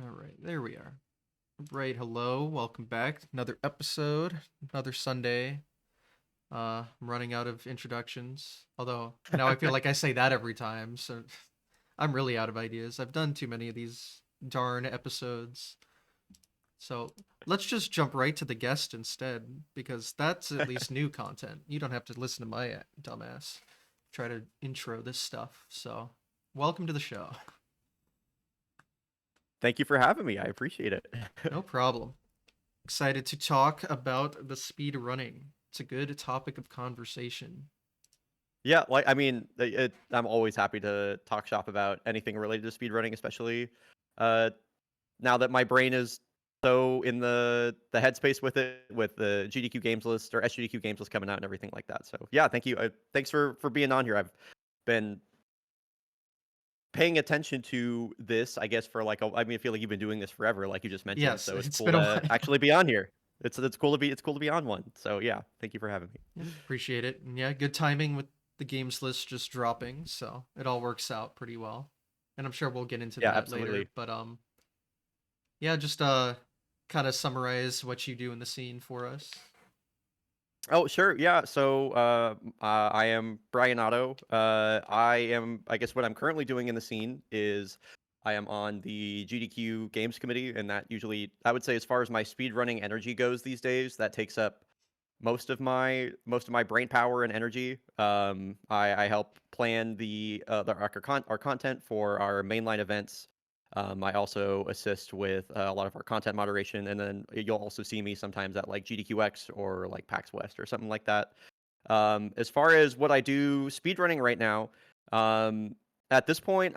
All right, there we are. Right, hello, welcome back. Another episode, another Sunday. I'm running out of introductions. Although now I feel like I say that every time, so I'm really out of ideas. I've done too many of these darn episodes. So let's just jump right to the guest instead, because that's at least new content. You don't have to listen to my dumbass try to intro this stuff. So welcome to the show. Thank you for having me. I appreciate it. No problem. Excited to talk about the speed running. It's a good topic of conversation. Yeah, like I mean, I'm always happy to talk shop about anything related to speedrunning, especially uh, now that my brain is so in the headspace with it, with the GDQ games list or SGDQ games list coming out and everything like that. So yeah, thank you. Thanks for being on here. I've been paying attention to this, I guess, for I mean, I feel like you've been doing this forever, like you just mentioned. Yes, So it's it's cool been a to while. actually be on here. It's cool to be on one. So yeah, thank you for having me. Yeah, appreciate it. And yeah, good timing with the games list just dropping, so it all works out pretty well. And I'm sure we'll get into Yeah, that later, absolutely. but yeah, just kind of summarize what you do in the scene for us. Oh, sure. Yeah. So, I am BRYONATO. I guess what I'm currently doing in the scene is I am on the GDQ Games Committee, and that usually, I would say, as far as my speedrunning energy goes these days, that takes up most of my brain power and energy. I help plan our content for our mainline events. I also assist with a lot of our content moderation, and then you'll also see me sometimes at like GDQX or like PAX West or something like that. As far as what I do speedrunning right now, um, at this point,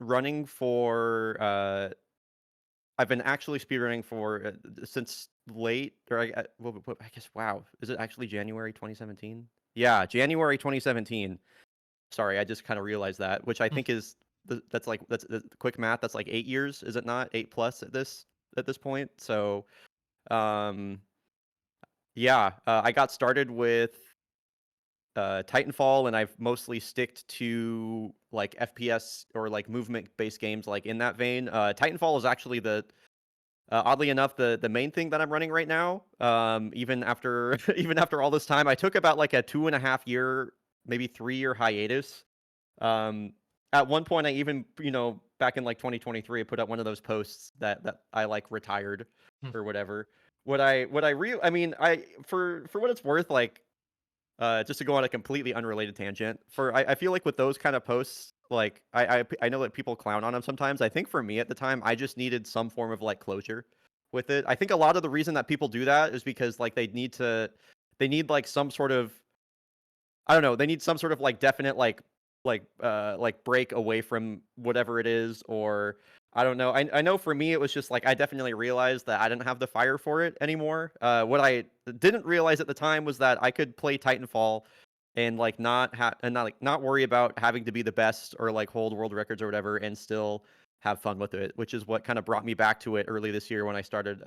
running for I've been actually speedrunning for since late, or I guess, wow, is it actually January 2017? Yeah, January 2017. Sorry, I just kind of realized that, which I think is that's quick math. That's like 8 years, is it not? 8 plus at this point. So, um, yeah, I got started with Titanfall, and I've mostly sticked to like FPS or like movement based games like in that vein. Titanfall is actually oddly enough, the main thing that I'm running right now, even after even after all this time, I took about like a 2.5 year, maybe 3 year hiatus. Um, at one point, I even, back in like 2023, I put up one of those posts that I like retired or whatever. I mean, for what it's worth, like just to go on a completely unrelated tangent, I feel like with those kind of posts, like I know that people clown on them sometimes. I think for me at the time, I just needed some form of like closure with it. I think a lot of the reason that people do that is because like they need like some sort of, I don't know, they need some sort of like definite like break away from whatever it is, or I don't know. I know for me it was just like I definitely realized that I didn't have the fire for it anymore. What I didn't realize at the time was that I could play Titanfall and like not worry about having to be the best or like hold world records or whatever, and still have fun with it, which is what kind of brought me back to it early this year when I started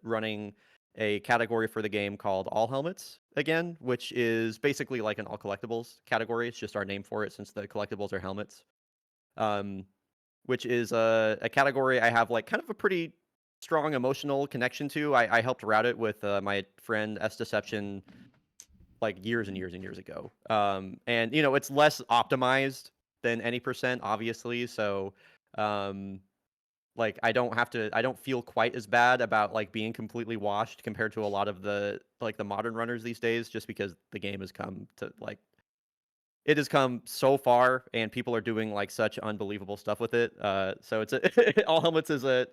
running a category for the game called All Helmets again, which is basically like an all collectibles category. It's just our name for it since the collectibles are helmets. Um, which is a category I have like kind of a pretty strong emotional connection to. I helped route it with my friend S Deception like years and years and years ago. And it's less optimized than any percent, obviously. So um, like I don't feel quite as bad about like being completely washed compared to a lot of the modern runners these days, just because the game has come to like it has come so far and people are doing like such unbelievable stuff with it. So all helmets is a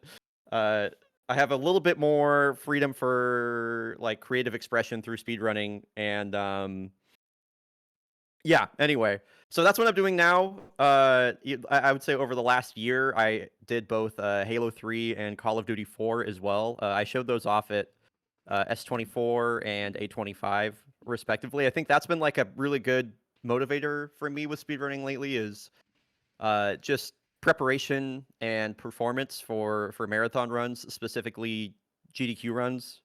uh I have a little bit more freedom for like creative expression through speedrunning, and yeah, anyway, so that's what I'm doing now. I would say over the last year, I did both Halo 3 and Call of Duty 4 as well. I showed those off at S24 and A25, respectively. I think that's been like a really good motivator for me with speedrunning lately is just preparation and performance for marathon runs, specifically GDQ runs.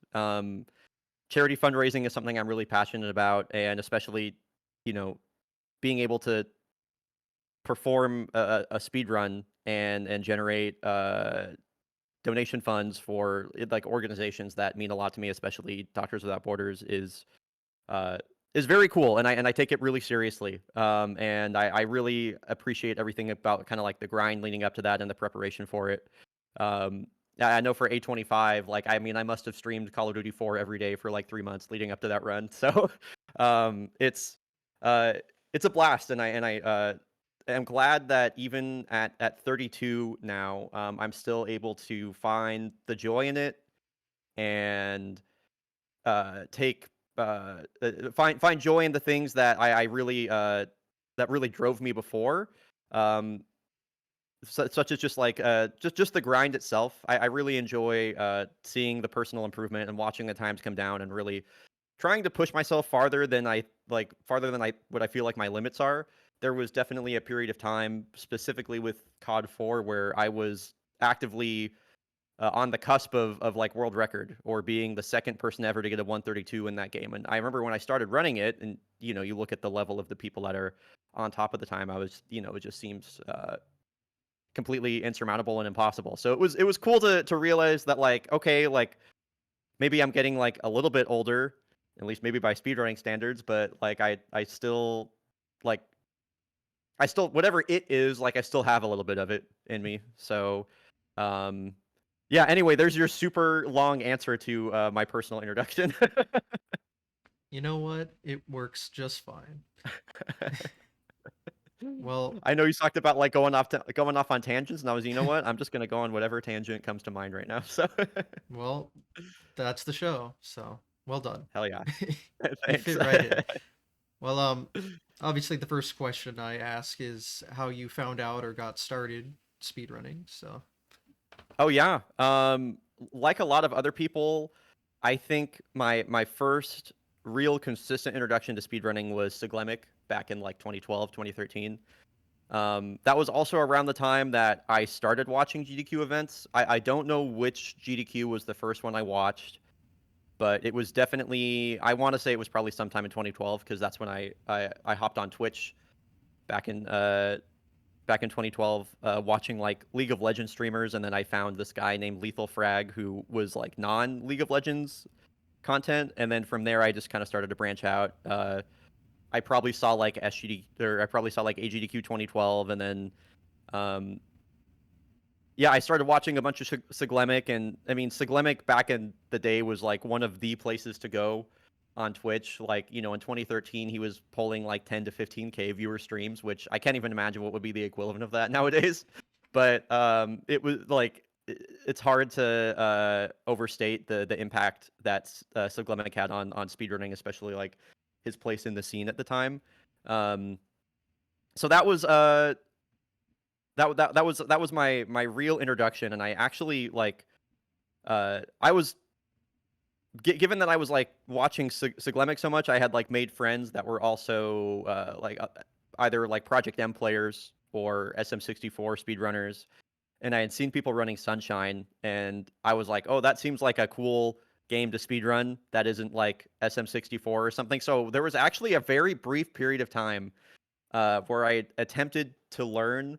Charity fundraising is something I'm really passionate about, and especially, you know, being able to perform a speed run and generate donation funds for like organizations that mean a lot to me, especially Doctors Without Borders, is very cool, and I take it really seriously. And I really appreciate everything about kind of like the grind leading up to that and the preparation for it. Um, I know for A25, like I mean, I must have streamed Call of Duty 4 every day for like 3 months leading up to that run. So um, it's uh, it's a blast, and I am glad that even at 32 now, I'm still able to find the joy in it and take find joy in the things that I really that really drove me before. Um, such as just like just the grind itself. I really enjoy seeing the personal improvement and watching the times come down and really trying to push myself farther than farther than I what I feel like my limits are. There was definitely a period of time, specifically with COD 4, where I was actively on the cusp of like world record or being the second person ever to get a 132 in that game. And I remember when I started running it, and you look at the level of the people that are on top of the time, I was, it just seems completely insurmountable and impossible. So it was cool to realize that, like, okay, like maybe I'm getting like a little bit older, at least maybe by speedrunning standards, but like I still like I still, whatever it is, like I still have a little bit of it in me. So um yeah, anyway, there's your super long answer to my personal introduction. You know what? It works just fine. Well, I know you talked about like going off on tangents, and I was, you know what? I'm just gonna go on whatever tangent comes to mind right now. So well, that's the show. So, well done. hell yeah, You thanks. fit right in. Well, obviously the first question I ask is how you found out or got started speedrunning. So, Oh yeah. Like a lot of other people, I think my first real consistent introduction to speedrunning was Siglemic back in like 2012, 2013. That was also around the time that I started watching GDQ events. I don't know which GDQ was the first one I watched, but it was definitely, I want to say it was probably sometime in 2012 because that's when I hopped on Twitch back in back in 2012, watching like League of Legends streamers, and then I found this guy named Lethal Frag who was like non League of Legends content, and then from there I just kind of started to branch out. I probably saw like SGD, or I probably saw like AGDQ 2012, and then um, yeah, I started watching a bunch of Siglemic, and I mean Siglemic back in the day was like one of the places to go on Twitch. Like, in 2013 he was pulling like 10 to 15K viewer streams, which I can't even imagine what would be the equivalent of that nowadays. But it was like it's hard to overstate the impact that Siglemic had on speedrunning, especially like his place in the scene at the time. Um, so that was that was my real introduction, and I actually like I was given that I was like watching Siglemic so much, I had like made friends that were also either like Project M players or SM64 speedrunners, and I had seen people running Sunshine, and I was like, oh, that seems like a cool game to speedrun that isn't like SM64 or something. So there was actually a very brief period of time where I attempted to learn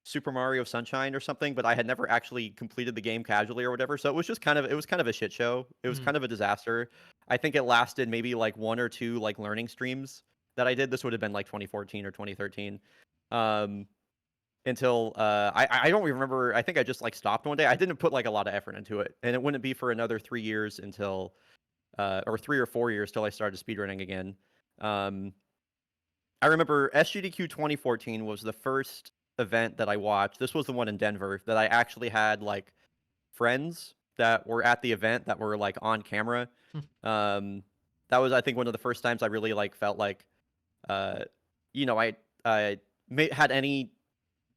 Super Mario Sunshine or something, but I had never actually completed the game casually or whatever. So it was kind of a shit show. It was hmm. kind of a disaster. I think it lasted maybe like one or two like learning streams that I did. This would have been like 2014 or 2013. Um, until I don't remember. I think I just like stopped one day. I didn't put like a lot of effort into it, and it wouldn't be for another 3 years until or 3 or 4 years till I started speedrunning again. Um, I remember SGDQ 2014 was the first event that I watched. This was the one in Denver that I actually had like friends that were at the event that were like on camera. Hmm. Um, that was, I think, one of the first times I really like felt like uh, I had any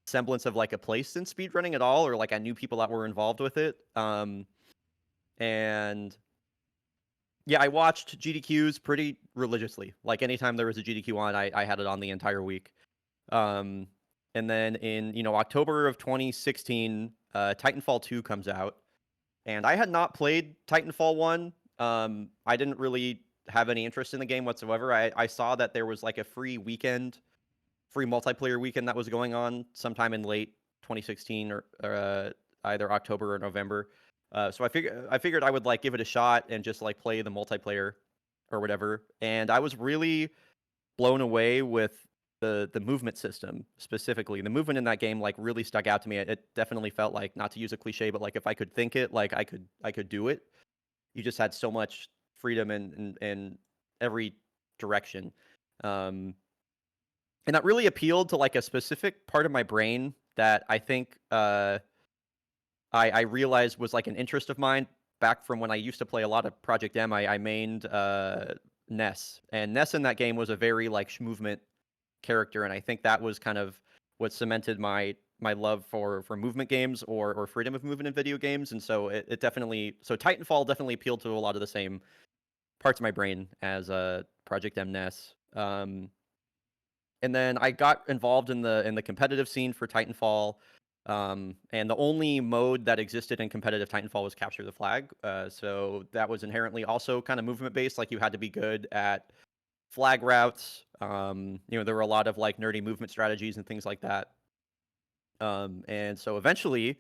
semblance of like a place in speedrunning at all, or like I knew people that were involved with it. And yeah, I watched GDQs pretty religiously. Like anytime there was a GDQ on, I had it on the entire week. Um, and then in October of 2016, Titanfall 2 comes out, and I had not played Titanfall 1. I didn't really have any interest in the game whatsoever. I saw that there was like a free multiplayer weekend that was going on sometime in late 2016 or either October or November. So I figured I would like give it a shot and just like play the multiplayer or whatever. And I was really blown away with the movement system specifically. The movement in that game like really stuck out to me. It definitely felt like, not to use a cliche, but like if I could think it, like I could do it. You just had so much freedom in every direction. Um, and that really appealed to like a specific part of my brain that I think I realized was like an interest of mine back from when I used to play a lot of Project M. I mained Ness, and Ness in that game was a very like movement character, and I think that was kind of what cemented my love for movement games or freedom of movement in video games. And so it definitely, so Titanfall definitely appealed to a lot of the same parts of my brain as Project M Ness. And then I got involved in the competitive scene for Titanfall. And the only mode that existed in competitive Titanfall was capture the flag. So that was inherently also kind of movement based. Like you had to be good at flag routes. There were a lot of like nerdy movement strategies and things like that. And so eventually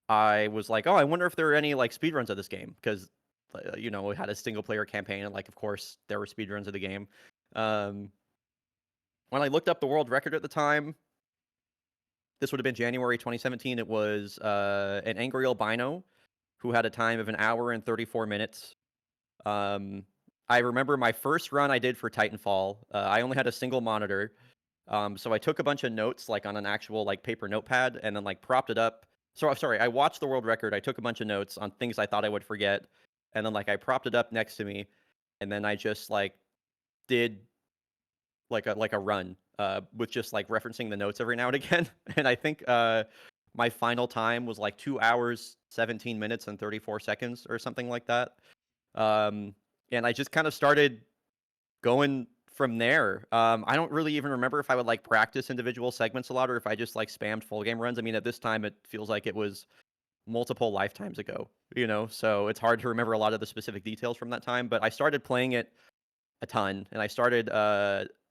I was like, oh, I wonder if there are any like speedruns of this game, because it had a single player campaign, and like of course there were speedruns of the game. Um, when I looked up the world record at the time, this would have been January 2017. It was an angry albino who had a time of 1 hour and 34 minutes. I remember my first run I did for Titanfall. I only had a single monitor, so I took a bunch of notes like on an actual like paper notepad and then like propped it up. So sorry, I watched the world record. I took a bunch of notes on things I thought I would forget, and then like I propped it up next to me, and then I just like did like a run with just like referencing the notes every now and again. And I think my final time was like 2 hours, 17 minutes, and 34 seconds or something like that. And I just kind of started going from there. I don't really even remember if I would like practice individual segments a lot or if I just like spammed full game runs. I mean, at this time, it feels like it was multiple lifetimes ago, so it's hard to remember a lot of the specific details from that time. But I started playing it a ton, and I started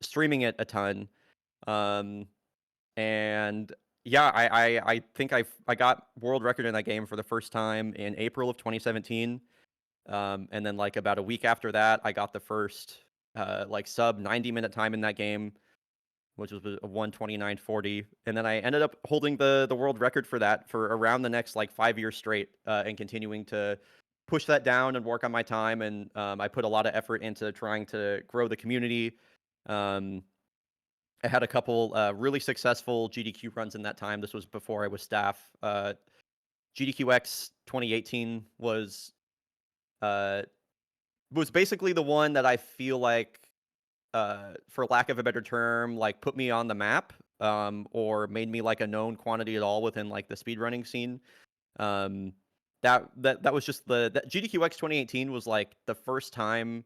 streaming it a ton. Um, and yeah, I think I got world record in that game for the first time in April of 2017. And then like about a week after that, I got the first like sub 90-minute time in that game, which was a 1:29:40. And then I ended up holding the world record for that for around the next like 5 years straight, and continuing to push that down and work on my time. And I put a lot of effort into trying to grow the community. Um, I had a couple really successful GDQ runs in that time. This was before I was staff. GDQX 2018 uh, was basically the one that I feel like, for lack of a better term, like put me on the map, or made me like a known quantity at all within like the speedrunning scene. Um, that was just that GDQX 2018 was like the first time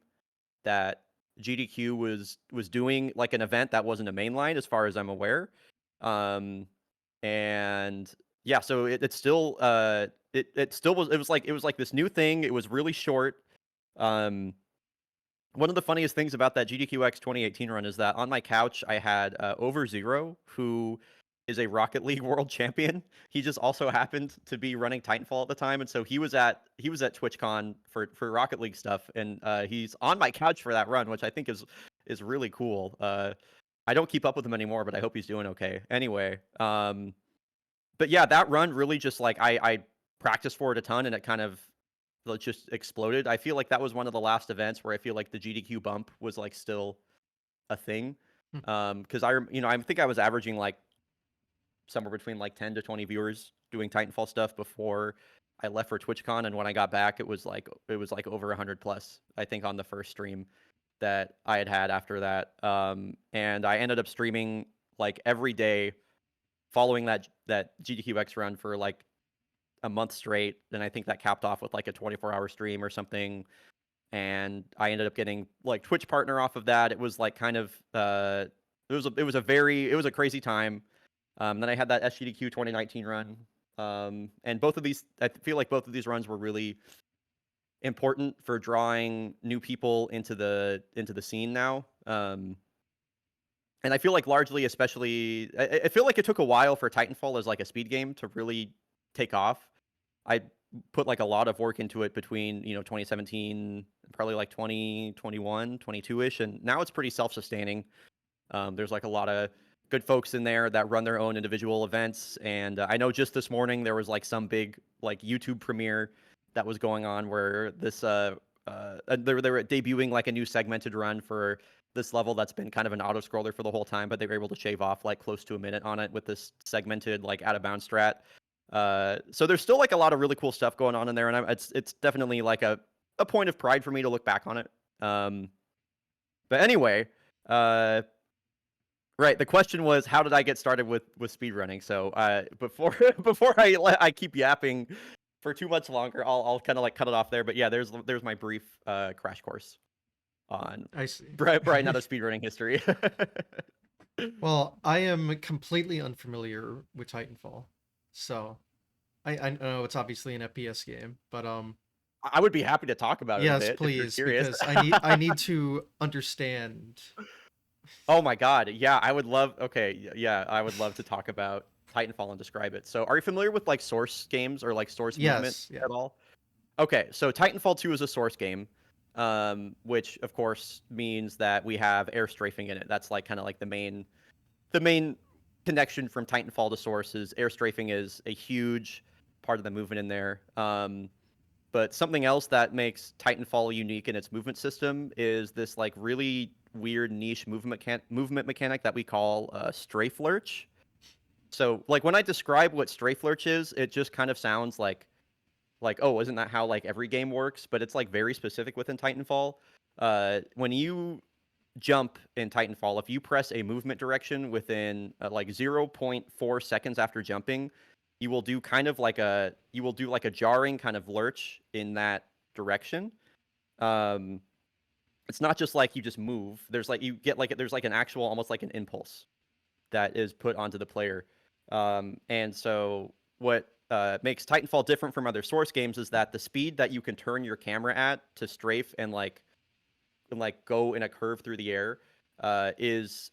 that GDQ was doing like an event that wasn't a mainline, as far as I'm aware. Um, and yeah, so it still it still was, it was like this new thing. It was really short. Um, One of the funniest things about that GDQX 2018 run is that on my couch I had Over Zero, who is a Rocket League world champion. He just also happened to be running Titanfall at the time, and so he was at TwitchCon for Rocket League stuff, and he's on my couch for that run, which I think is really cool. I don't keep up with him anymore, but I hope he's doing okay. Anyway, but yeah, that run really just like I practiced for it a ton, and it kind of just exploded. I feel like that was one of the last events where I feel like the GDQ bump was like still a thing. Hmm. Because I think I was averaging like somewhere between like 10 to 20 viewers doing Titanfall stuff before I left for TwitchCon, and when I got back, it was like over 100 plus. I think on the first stream that I had after that. And I ended up streaming like every day following that GDQX run for like a month straight. And I think that capped off with like a 24-hour stream or something. And I ended up getting like Twitch partner off of that. It was like kind of it was a crazy time. Then I had that SGDQ 2019 run. And both of these, I feel like both of these runs were really important for drawing new people into the scene now. And I feel like largely, especially, I feel like it took a while for Titanfall as like a speed game to really take off. I put like a lot of work into it between 2017, probably like 2021, 22ish, and now it's pretty self-sustaining. There's like a lot of good folks in there that run their own individual events, and I know just this morning there was like some big like YouTube premiere that was going on where this they were debuting like a new segmented run for this level that's been kind of an auto scroller for the whole time, but they were able to shave off like close to a minute on it with this segmented like out of bounds strat. So there's still like a lot of really cool stuff going on in there, and it's definitely like a point of pride for me to look back on it. But anyway, right. The question was, how did I get started with speedrunning? So before I keep yapping for too much longer, I'll kind of like cut it off there. But yeah, there's my brief crash course on I see. BRYONATO speedrunning history. Well, I am completely unfamiliar with Titanfall, so I know it's obviously an FPS game, but I would be happy to talk about it a yes, bit if you're please, curious. because I need to understand. Oh my god, yeah, I would love. Okay, yeah, I would love to talk about Titanfall and describe it. So, are you familiar with like Source games or like Source movement Yes, yeah. at all? Okay, so Titanfall 2 is a Source game, which of course means that we have air strafing in it. That's like kind of like the main connection from Titanfall to Source is air strafing is a huge part of the movement in there. But something else that makes Titanfall unique in its movement system is this like really weird niche movement mechanic that we call strafe lurch. So like when I describe what strafe lurch is, it just kind of sounds like, oh, isn't that how like every game works? But it's like very specific within Titanfall. When you jump in Titanfall, if you press a movement direction within like 0.4 seconds after jumping, you will do like a jarring kind of lurch in that direction. Um, it's not just like you just move. There's like an actual almost like an impulse that is put onto the player. And so what makes Titanfall different from other Source games is that the speed that you can turn your camera at to strafe and like go in a curve through the air is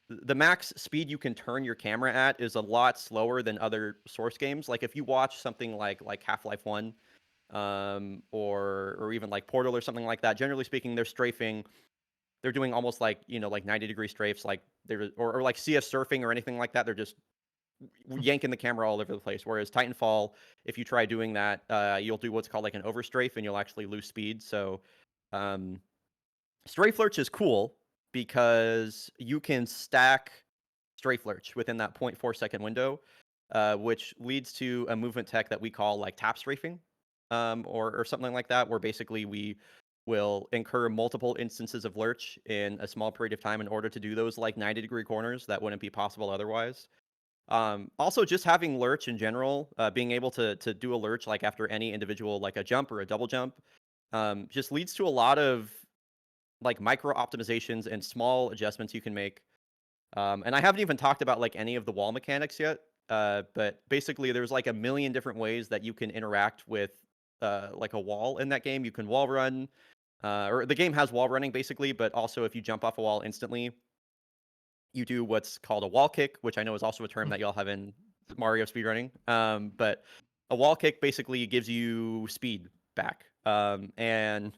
the max speed you can turn your camera at is a lot slower than other Source games. Like if you watch something like Half-Life 1 or even like Portal or something like that, generally speaking, they're strafing. They're doing almost like like 90-degree strafes, like they're or like CS surfing or anything like that. They're just yanking the camera all over the place. Whereas Titanfall, if you try doing that, you'll do what's called like an overstrafe, and you'll actually lose speed. So um, strafe lurch is cool because you can stack strafe lurch within that 0.4 second window, which leads to a movement tech that we call like tap strafing, or something like that, where basically we will incur multiple instances of lurch in a small period of time in order to do those like 90-degree corners that wouldn't be possible otherwise. Also, just having lurch in general, being able to do a lurch like after any individual like a jump or a double jump, just leads to a lot of like micro optimizations and small adjustments you can make. And I haven't even talked about like any of the wall mechanics yet. But basically, there's like a million different ways that you can interact with like a wall in that game. You can wall run, or the game has wall running basically, but also if you jump off a wall instantly, you do what's called a wall kick, which I know is also a term that y'all have in Mario speedrunning. But a wall kick basically gives you speed back. And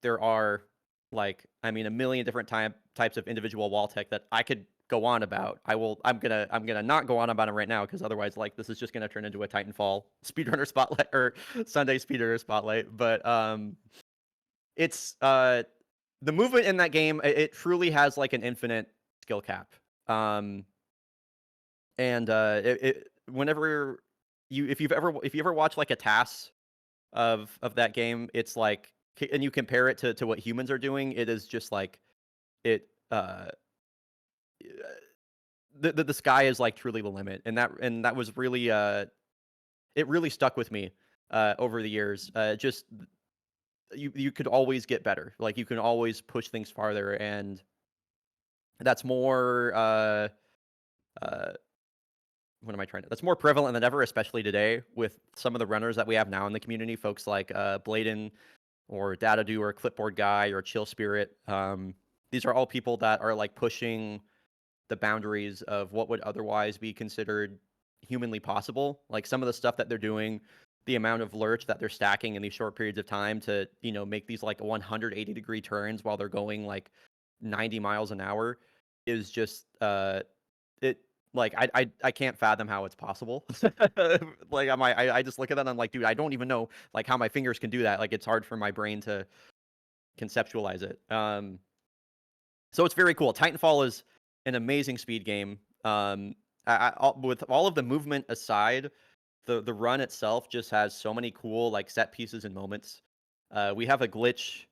there are like, I mean, a million different types of individual wall tech that I could go on about. I'm gonna not go on about it right now because otherwise, like, this is just gonna turn into a Titanfall speedrunner spotlight or Sunday speedrunner spotlight. But it's the movement in that game. It truly has like an infinite skill cap. Um, and whenever if you ever watch like a TAS of that game, it's like and you compare it to what humans are doing, it is just like it the sky is like truly the limit, and that was really it really stuck with me over the years. Just you could always get better, like you can always push things farther, and that's more uh what am I trying to? That's more prevalent than ever, especially today with some of the runners that we have now in the community. Folks like Bladen or Datadu or Clipboard Guy or Chill Spirit. These are all people that are like pushing the boundaries of what would otherwise be considered humanly possible. Like some of the stuff that they're doing, the amount of lurch that they're stacking in these short periods of time to, make these like 180-degree turns while they're going like 90 miles an hour is just it like I can't fathom how it's possible. Like I just look at that and I'm like, dude, I don't even know like how my fingers can do that. Like it's hard for my brain to conceptualize it. So it's very cool. Titanfall is an amazing speed game. With all of the movement aside, the run itself just has so many cool like set pieces and moments. We have a glitch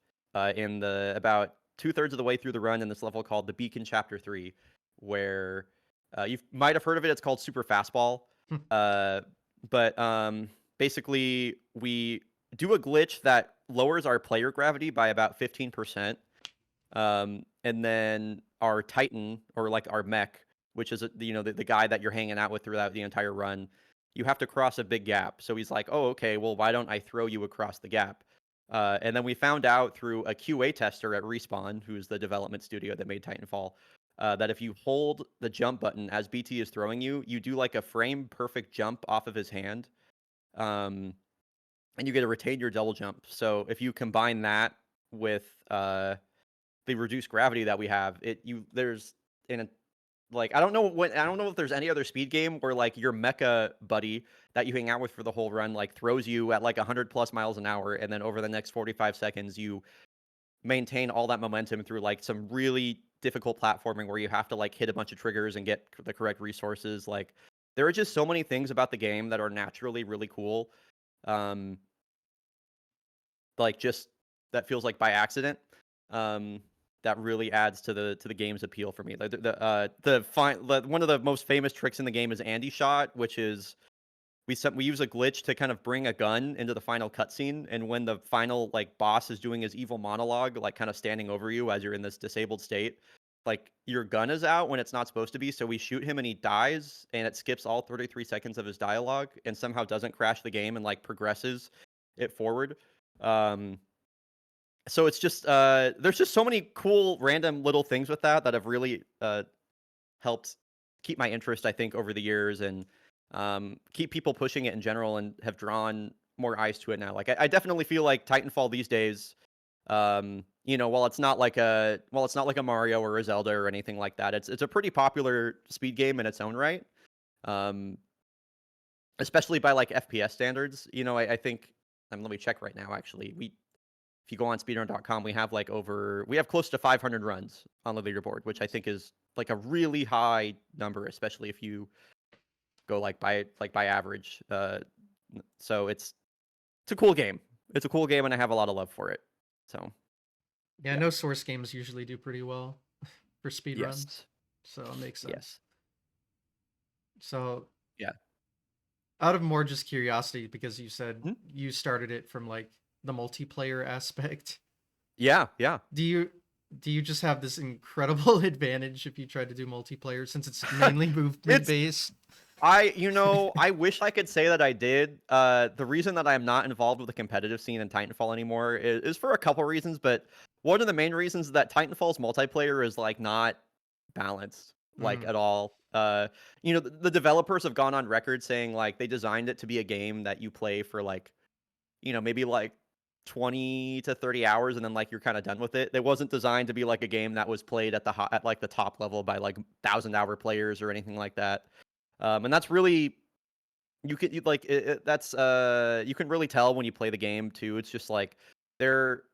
in the about 2/3 of the way through the run in this level called the Beacon Chapter 3, where you might have heard of it. It's called Super Fastball. Hmm. But basically, we do a glitch that lowers our player gravity by about 15%. And then our Titan, or like our mech, which is the guy that you're hanging out with throughout the entire run, you have to cross a big gap. So he's like, "Oh, okay. Well, why don't I throw you across the gap?" And then we found out through a QA tester at Respawn, who's the development studio that made Titanfall, that if you hold the jump button as BT is throwing you, you do like a frame perfect jump off of his hand, and you get to retain your double jump. So if you combine that with the reduced gravity that we have, there's in a like I don't know if there's any other speed game where like your mecha buddy that you hang out with for the whole run like throws you at like 100 plus miles an hour, and then over the next 45 seconds you maintain all that momentum through like some really difficult platforming where you have to like hit a bunch of triggers and get the correct resources. Like there are just so many things about the game that are naturally really cool. Um, like just that feels like by accident. That really adds to the game's appeal for me. Like one of the most famous tricks in the game is Andy Shot, which is we use a glitch to kind of bring a gun into the final cutscene, and when the final like boss is doing his evil monologue, like kind of standing over you as you're in this disabled state, like your gun is out when it's not supposed to be, so we shoot him and he dies, and it skips all 33 seconds of his dialogue and somehow doesn't crash the game and like progresses it forward. So it's just there's just so many cool random little things with that have really helped keep my interest, I think, over the years, and keep people pushing it in general, and have drawn more eyes to it now. Like I definitely feel like Titanfall these days, while it's not like a Mario or a Zelda or anything like that, it's a pretty popular speed game in its own right. Um, Especially by like FPS standards. I think let me check right now. Actually, if you go on speedrun.com, we have close to 500 runs on the leaderboard, which I think is like a really high number, especially if you go by average. So it's a cool game. It's a cool game, and I have a lot of love for it. So Yeah, I yeah, know Source games usually do pretty well for speed runs, yes, so it makes sense. yes, So, yeah, out of more just curiosity, because you said Mhm. you started it from like the multiplayer aspect, Yeah, yeah. do you just have this incredible advantage if you try to do multiplayer since it's mainly movement It's based? I wish I could say that I did. The reason that I'm not involved with the competitive scene in Titanfall anymore is for a couple reasons, but one of the main reasons is that Titanfall's multiplayer is like not balanced like Mm. at all. The developers have gone on record saying like they designed it to be a game that you play for like, maybe like 20 to 30 hours and then like you're kind of done with it. It wasn't designed to be like a game that was played at like the top level by like 1,000-hour players or anything like that. And that's really that's you can really tell when you play the game too. It's just like there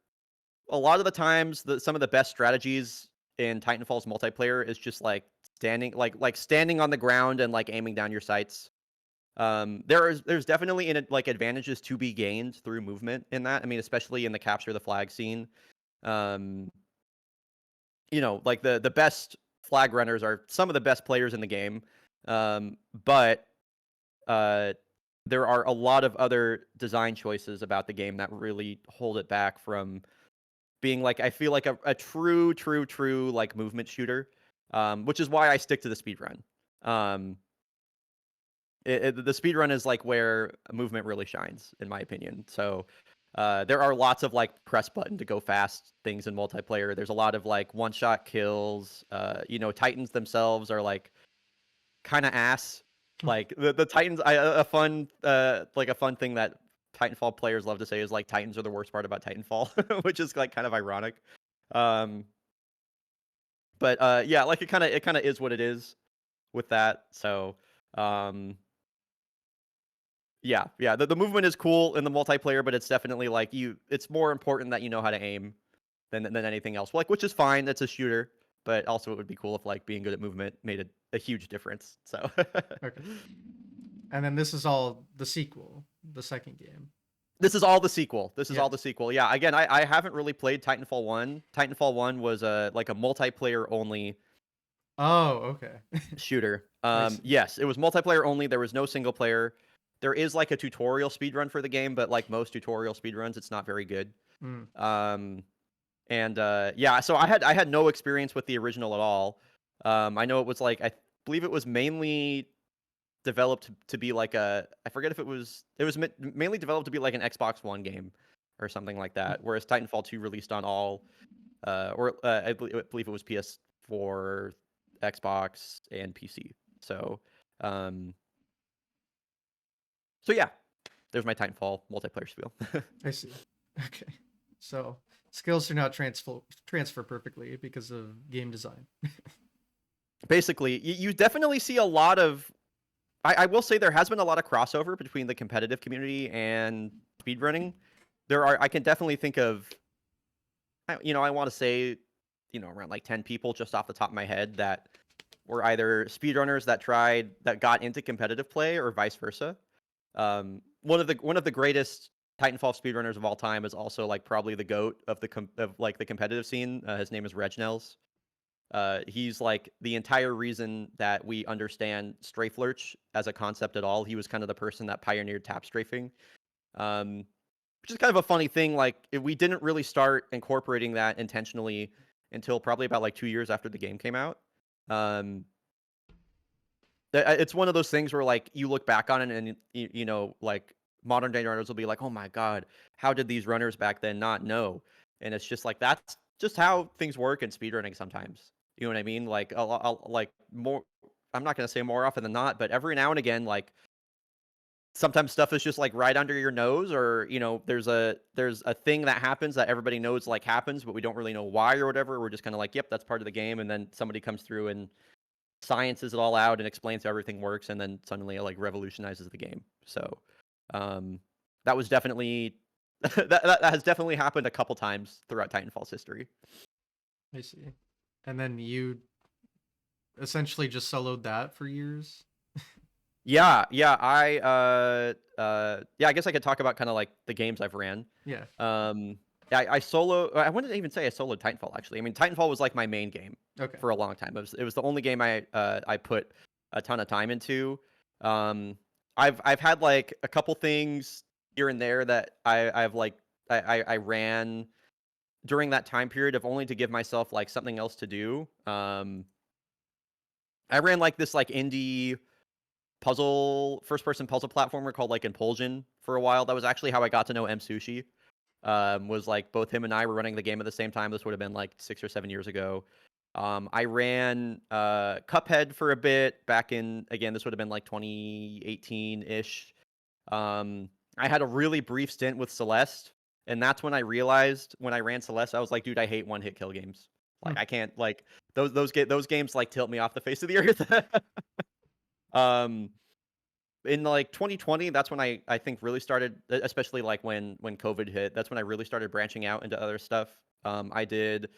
a lot of the times some of the best strategies in Titanfall's multiplayer is just like standing on the ground and like aiming down your sights. There's definitely like advantages to be gained through movement in that. I mean, especially in the capture the flag scene. Um, like the best flag runners are some of the best players in the game. But uh, there are a lot of other design choices about the game that really hold it back from being like I feel like a true like movement shooter. Which is why I stick to the speed run. Um, the speed run is like where movement really shines, in my opinion. So there are lots of like press button to go fast things in multiplayer. There's a lot of like one shot kills. Titans themselves are like kind of ass. Like the Titans, a fun like a fun thing that Titanfall players love to say is like Titans are the worst part about Titanfall, which is like kind of ironic. Um, but yeah, like it kind of is what it is with that. So um, yeah, the movement is cool in the multiplayer, but it's definitely like it's more important that you know how to aim than anything else. Like, which is fine. It's a shooter, but also it would be cool if like being good at movement made a huge difference. So Okay. And then this is all the sequel, the second game. this is all the sequel. This is all Yes. the sequel. Yeah. Again, I haven't really played Titanfall 1. Titanfall 1 was like a multiplayer only Oh, okay. shooter. I see. Yes, it was multiplayer only. There was no single player. There is like a tutorial speedrun for the game, but like most tutorial speedruns, it's not very good. Mm. Um, and yeah, so I had no experience with the original at all. I know it was like I believe it was mainly developed to be like I forget if it was mainly developed to be like an Xbox One game or something like that. Whereas Titanfall 2 released on all I believe it was PS4, Xbox, and PC. So um so yeah, there's my Titanfall multiplayer spiel. I see. Okay. So skills do not transfer perfectly because of game design. Basically, you definitely see a lot of I will say there has been a lot of crossover between the competitive community and speedrunning. I can definitely think of I want to say around like 10 people just off the top of my head that were either speedrunners that got into competitive play or vice versa. One of the greatest Titanfall speedrunners of all time is also like probably the goat of like the competitive scene. His name is Regnels. He's like the entire reason that we understand strafe lurch as a concept at all. He was kind of the person that pioneered tap strafing, um, which is kind of a funny thing. Like we didn't really start incorporating that intentionally until probably about like 2 years after the game came out. Um, it's one of those things where like you look back on it and like modern day runners will be like, oh my god, how did these runners back then not know? And it's just like that's just how things work in speedrunning sometimes. You know what I mean? Like like more. I'm not gonna say more often than not, but every now and again, like sometimes stuff is just like right under your nose, or there's a thing that happens that everybody knows like happens, but we don't really know why or whatever. We're just kind of like, yep, that's part of the game, and then somebody comes through and sciences it all out and explains how everything works, and then suddenly it like revolutionizes the game. So that was definitely that has definitely happened a couple times throughout Titanfall's history. I see. And then you essentially just soloed that for years. Yeah, yeah, I guess I could talk about kind of like the games I've ran. Yeah. Um I wouldn't even say I soloed Titanfall actually. I mean, Titanfall was like my main game Okay. for a long time. It was the only game I put a ton of time into. I've had like a couple things here and there that I've like I ran during that time period of only to give myself like something else to do. I ran like this like indie first person puzzle platformer called like Impulsion for a while. That was actually how I got to know M Sushi. Was like both him and I were running the game at the same time. This would have been like 6 or 7 years ago. I ran Cuphead for a bit back in, again, this would have been like 2018 ish. I had a really brief stint with Celeste, and that's when I realized when I ran Celeste, I was like, dude, I hate one hit kill games. Hmm. Like I can't like those games like tilt me off the face of the earth. um, in like 2020, that's when I think really started, especially like when COVID hit. That's when I really started branching out into other stuff. I did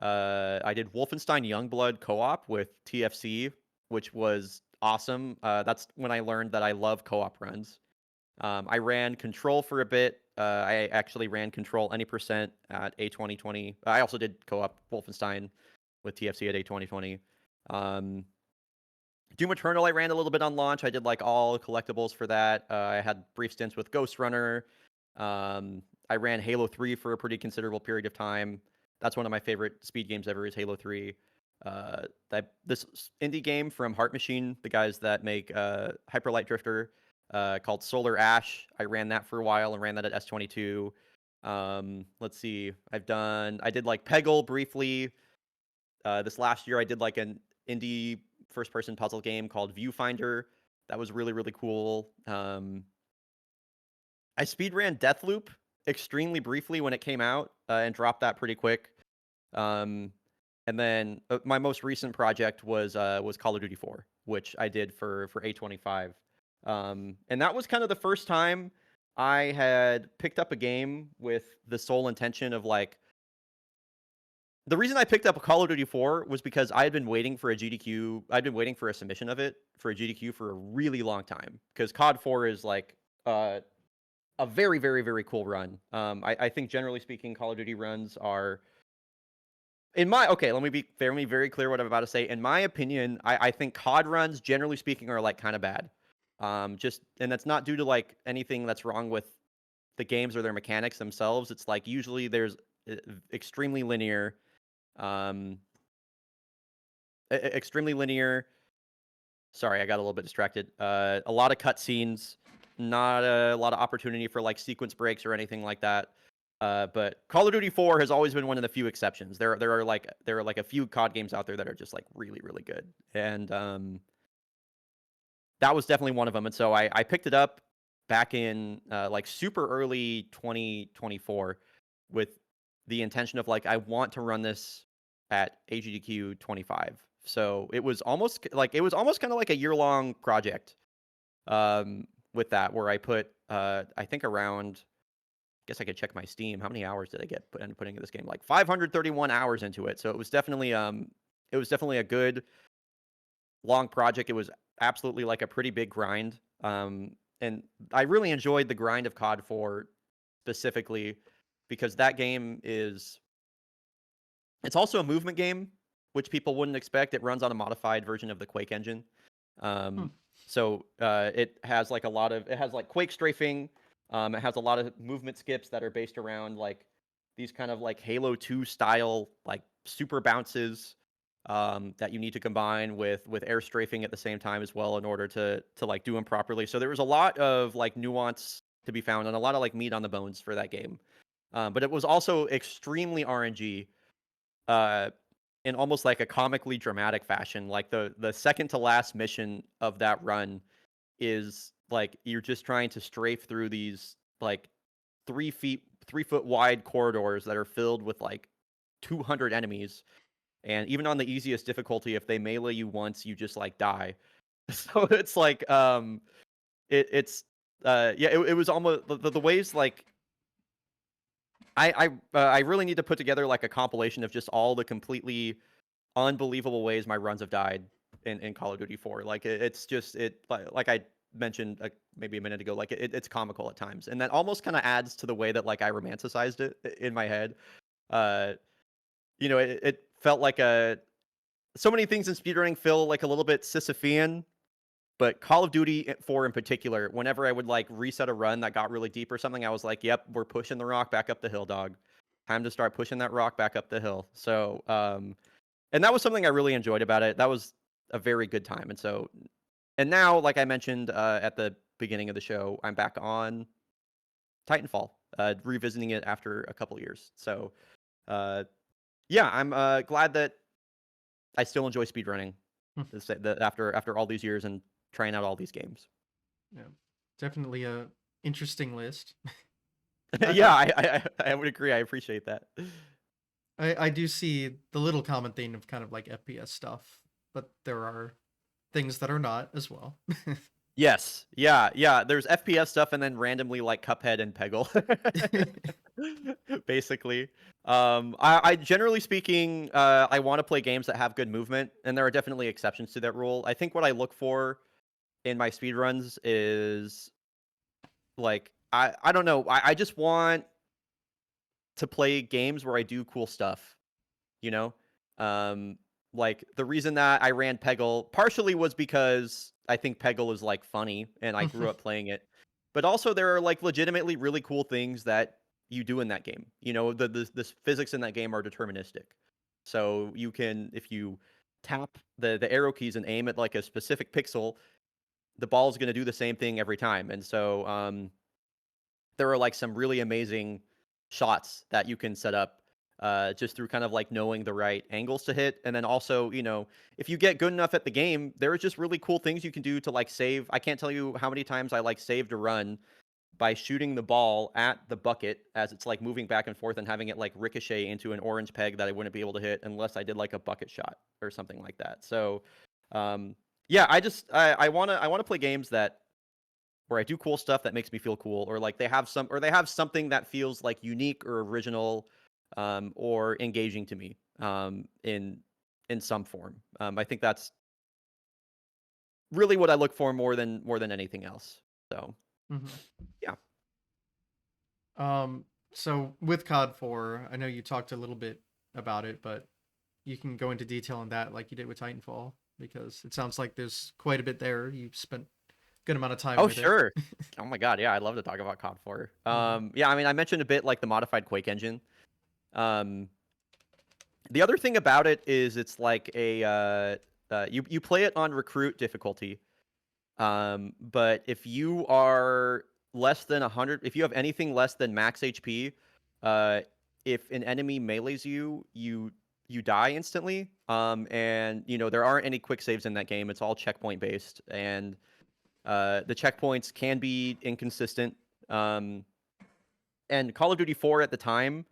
Wolfenstein Youngblood co-op with TFC, which was awesome. That's when I learned that I love co-op runs. I ran Control for a bit. I actually ran Control any percent at A2020. I also did co-op Wolfenstein with TFC at A2020. Doom Eternal, I ran a little bit on launch. I did like all collectibles for that. I had brief stints with Ghost Runner. I ran Halo 3 for a pretty considerable period of time. That's one of my favorite speed games ever is Halo 3. This indie game from Heart Machine, the guys that make Hyper Light Drifter, called Solar Ash. I ran that for a while and ran that at S22. Let's see. I did like Peggle briefly. This last year I did like an indie first person puzzle game called Viewfinder. That was really, really cool. I speedran Deathloop extremely briefly when it came out, and dropped that pretty quick. Um, and then my most recent project was Call of Duty 4, which I did for A25. And that was kind of the first time I had picked up a game with the sole intention of like. The reason I picked up a Call of Duty 4 was because I had been waiting for a GDQ. I'd been waiting for a submission of it for a GDQ for a really long time because COD 4 is like a very, very, very cool run. I think generally speaking, Call of Duty runs are let me be very clear what I'm about to say. In my opinion, I think COD runs, generally speaking, are like kind of bad. And that's not due to like anything that's wrong with the games or their mechanics themselves. It's like usually there's extremely linear, um, extremely linear. Sorry, I got a little bit distracted. A lot of cutscenes, not a lot of opportunity for like sequence breaks or anything like that. But Call of Duty 4 has always been one of the few exceptions. There are like a few COD games out there that are just like really, really good, and that was definitely one of them. And so I picked it up back in like super early 2024 with the intention of like I want to run this at AGDQ 25. So it was almost kind of like a year-long project, with that, where I put I think around, guess I could check my Steam. How many hours did I get putting into this game? Like 531 hours into it. So it was definitely a good long project. It was absolutely like a pretty big grind. And I really enjoyed the grind of COD 4 specifically because that game it's also a movement game, which people wouldn't expect. It runs on a modified version of the Quake engine. Hmm. So it has like Quake strafing. It has a lot of movement skips that are based around like these kind of like Halo 2 style like super bounces, that you need to combine with air strafing at the same time as well in order to like do them properly. So there was a lot of like nuance to be found and a lot of like meat on the bones for that game. But it was also extremely RNG, uh, in almost like a comically dramatic fashion. Like the second to last mission of that run is like you're just trying to strafe through these like 3 foot wide corridors that are filled with like 200 enemies, and even on the easiest difficulty, if they melee you once, you just like die. So it's like it was almost the ways like I really need to put together like a compilation of just all the completely unbelievable ways my runs have died in Call of Duty 4. Like it's just like I mentioned maybe a minute ago, like it's comical at times, and that almost kind of adds to the way that like I romanticized it in my head. Uh, it felt like so many things in speedrunning feel like a little bit Sisyphean, but Call of Duty 4 in particular, whenever I would like reset a run that got really deep or something, I was like, "Yep, we're pushing the rock back up the hill, dog. Time to start pushing that rock back up the hill." So, and that was something I really enjoyed about it. That was a very good time. And now, like I mentioned at the beginning of the show, I'm back on Titanfall, revisiting it after a couple years. So, uh, yeah, I'm glad that I still enjoy speedrunning Hmm. after all these years and trying out all these games. Yeah, definitely a interesting list. Yeah, I, I would agree. I appreciate that. I do see the little common theme of kind of like FPS stuff, but there are things that are not as well. Yes, yeah. There's FPS stuff, and then randomly like Cuphead and Peggle, basically. I generally speaking, I want to play games that have good movement, and there are definitely exceptions to that rule. I think what I look for in my speedruns is like I don't know. I just want to play games where I do cool stuff. You know, um, like the reason that I ran Peggle partially was because I think Peggle is like funny and I grew up playing it, but also there are like legitimately really cool things that you do in that game. You know, the physics in that game are deterministic, so you can, if you tap the arrow keys and aim at like a specific pixel, the ball is going to do the same thing every time. And so there are like some really amazing shots that you can set up just through kind of like knowing the right angles to hit. And then also, if you get good enough at the game, there are just really cool things you can do to like save. I can't tell you how many times I like saved a run by shooting the ball at the bucket as it's like moving back and forth and having it like ricochet into an orange peg that I wouldn't be able to hit unless I did like a bucket shot or something like that. So, yeah, I want to play games that where I do cool stuff that makes me feel cool, or like they have something that feels like unique or original, or engaging to me, in some form. I think that's really what I look for more than anything else. So Mhm. yeah. So with COD 4, I know you talked a little bit about it, but you can go into detail on that like you did with Titanfall, because it sounds like there's quite a bit there. You've spent a good amount of time Oh with it. sure. Oh my god, yeah, I'd love to talk about COD 4. Mhm. Yeah, I mean, I mentioned a bit like the modified Quake engine. Um, the other thing about it is it's like you play it on recruit difficulty. But if you are less than 100, if you have anything less than max HP, uh, if an enemy melees you, you die instantly. And there aren't any quick saves in that game. It's all checkpoint based, and the checkpoints can be inconsistent. Um, and Call of Duty 4 at the time,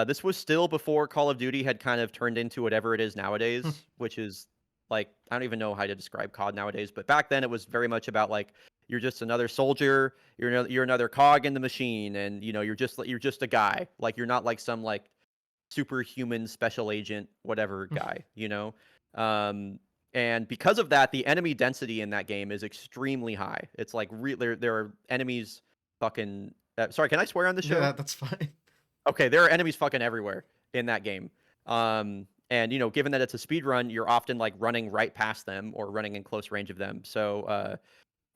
this was still before Call of Duty had kind of turned into whatever it is nowadays, which is like I don't even know how to describe COD nowadays, but back then it was very much about like you're just another soldier, you're another cog in the machine, and you're just a guy. Like you're not like some like superhuman special agent whatever guy, Um, and because of that, the enemy density in that game is extremely high. It's like there are enemies fucking. Sorry, can I swear on the show? Yeah, that's fine. Okay, there are enemies fucking everywhere in that game. And given that it's a speed run, you're often like running right past them or running in close range of them. So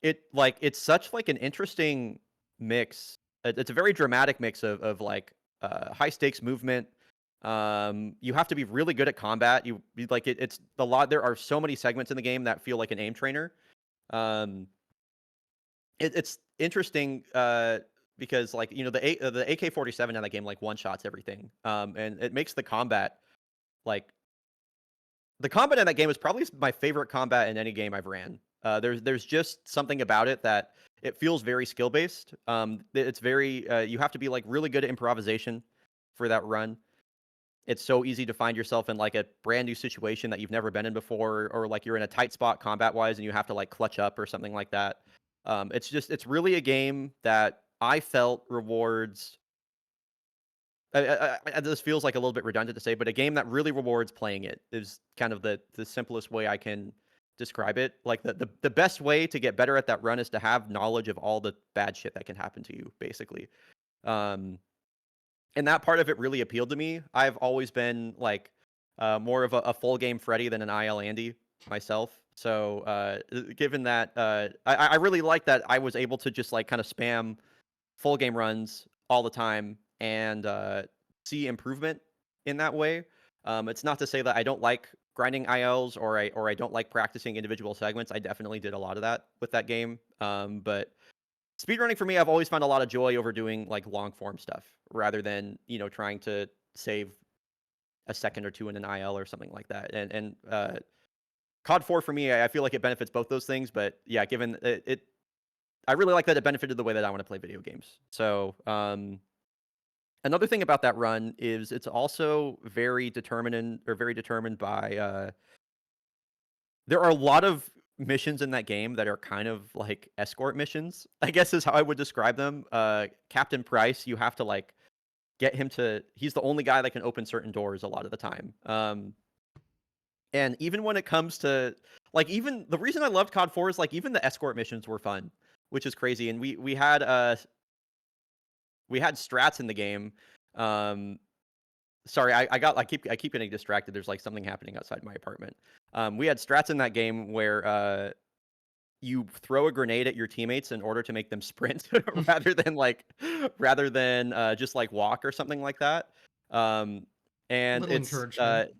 it's such like an interesting mix. It's a very dramatic mix of like high stakes movement. You have to be really good at combat. Like it's a lot. There are so many segments in the game that feel like an aim trainer. Um, it's interesting because like the AK-47 in that game like one shots everything, and it makes like the combat in that game is probably my favorite combat in any game I've ran. There's just something about it that it feels very skill based. It's very you have to be like really good at improvisation for that run. It's so easy to find yourself in like a brand new situation that you've never been in before, or like you're in a tight spot combat wise and you have to like clutch up or something like that. It's really a game that I felt rewards. This feels like a little bit redundant to say, but a game that really rewards playing it is kind of the simplest way I can describe it. Like the best way to get better at that run is to have knowledge of all the bad shit that can happen to you, basically. Um, and that part of it really appealed to me. I've always been like more of a full game Freddy than an IL Andy myself. So given that, I really like that I was able to just like kind of spam full game runs all the time and see improvement in that way. It's not to say that I don't like grinding ILs or I don't like practicing individual segments. I definitely did a lot of that with that game. But speedrunning for me, I've always found a lot of joy over doing like long form stuff rather than trying to save a second or two in an IL or something like that. And COD 4 for me, I feel like it benefits both those things. But yeah, given I really like that it benefited the way that I want to play video games. So another thing about that run is it's also very determined by there are a lot of missions in that game that are kind of like escort missions, I guess is how I would describe them. Captain Price, you have to like get him to he's the only guy that can open certain doors a lot of the time. And even when it comes to like even the reason I loved COD 4 is like even the escort missions were fun, which is crazy. And we had strats in the game. Um, sorry, I keep getting distracted. There's like something happening outside my apartment. We had strats in that game where you throw a grenade at your teammates in order to make them sprint rather than just like walk or something like that. And Little it's encouragement.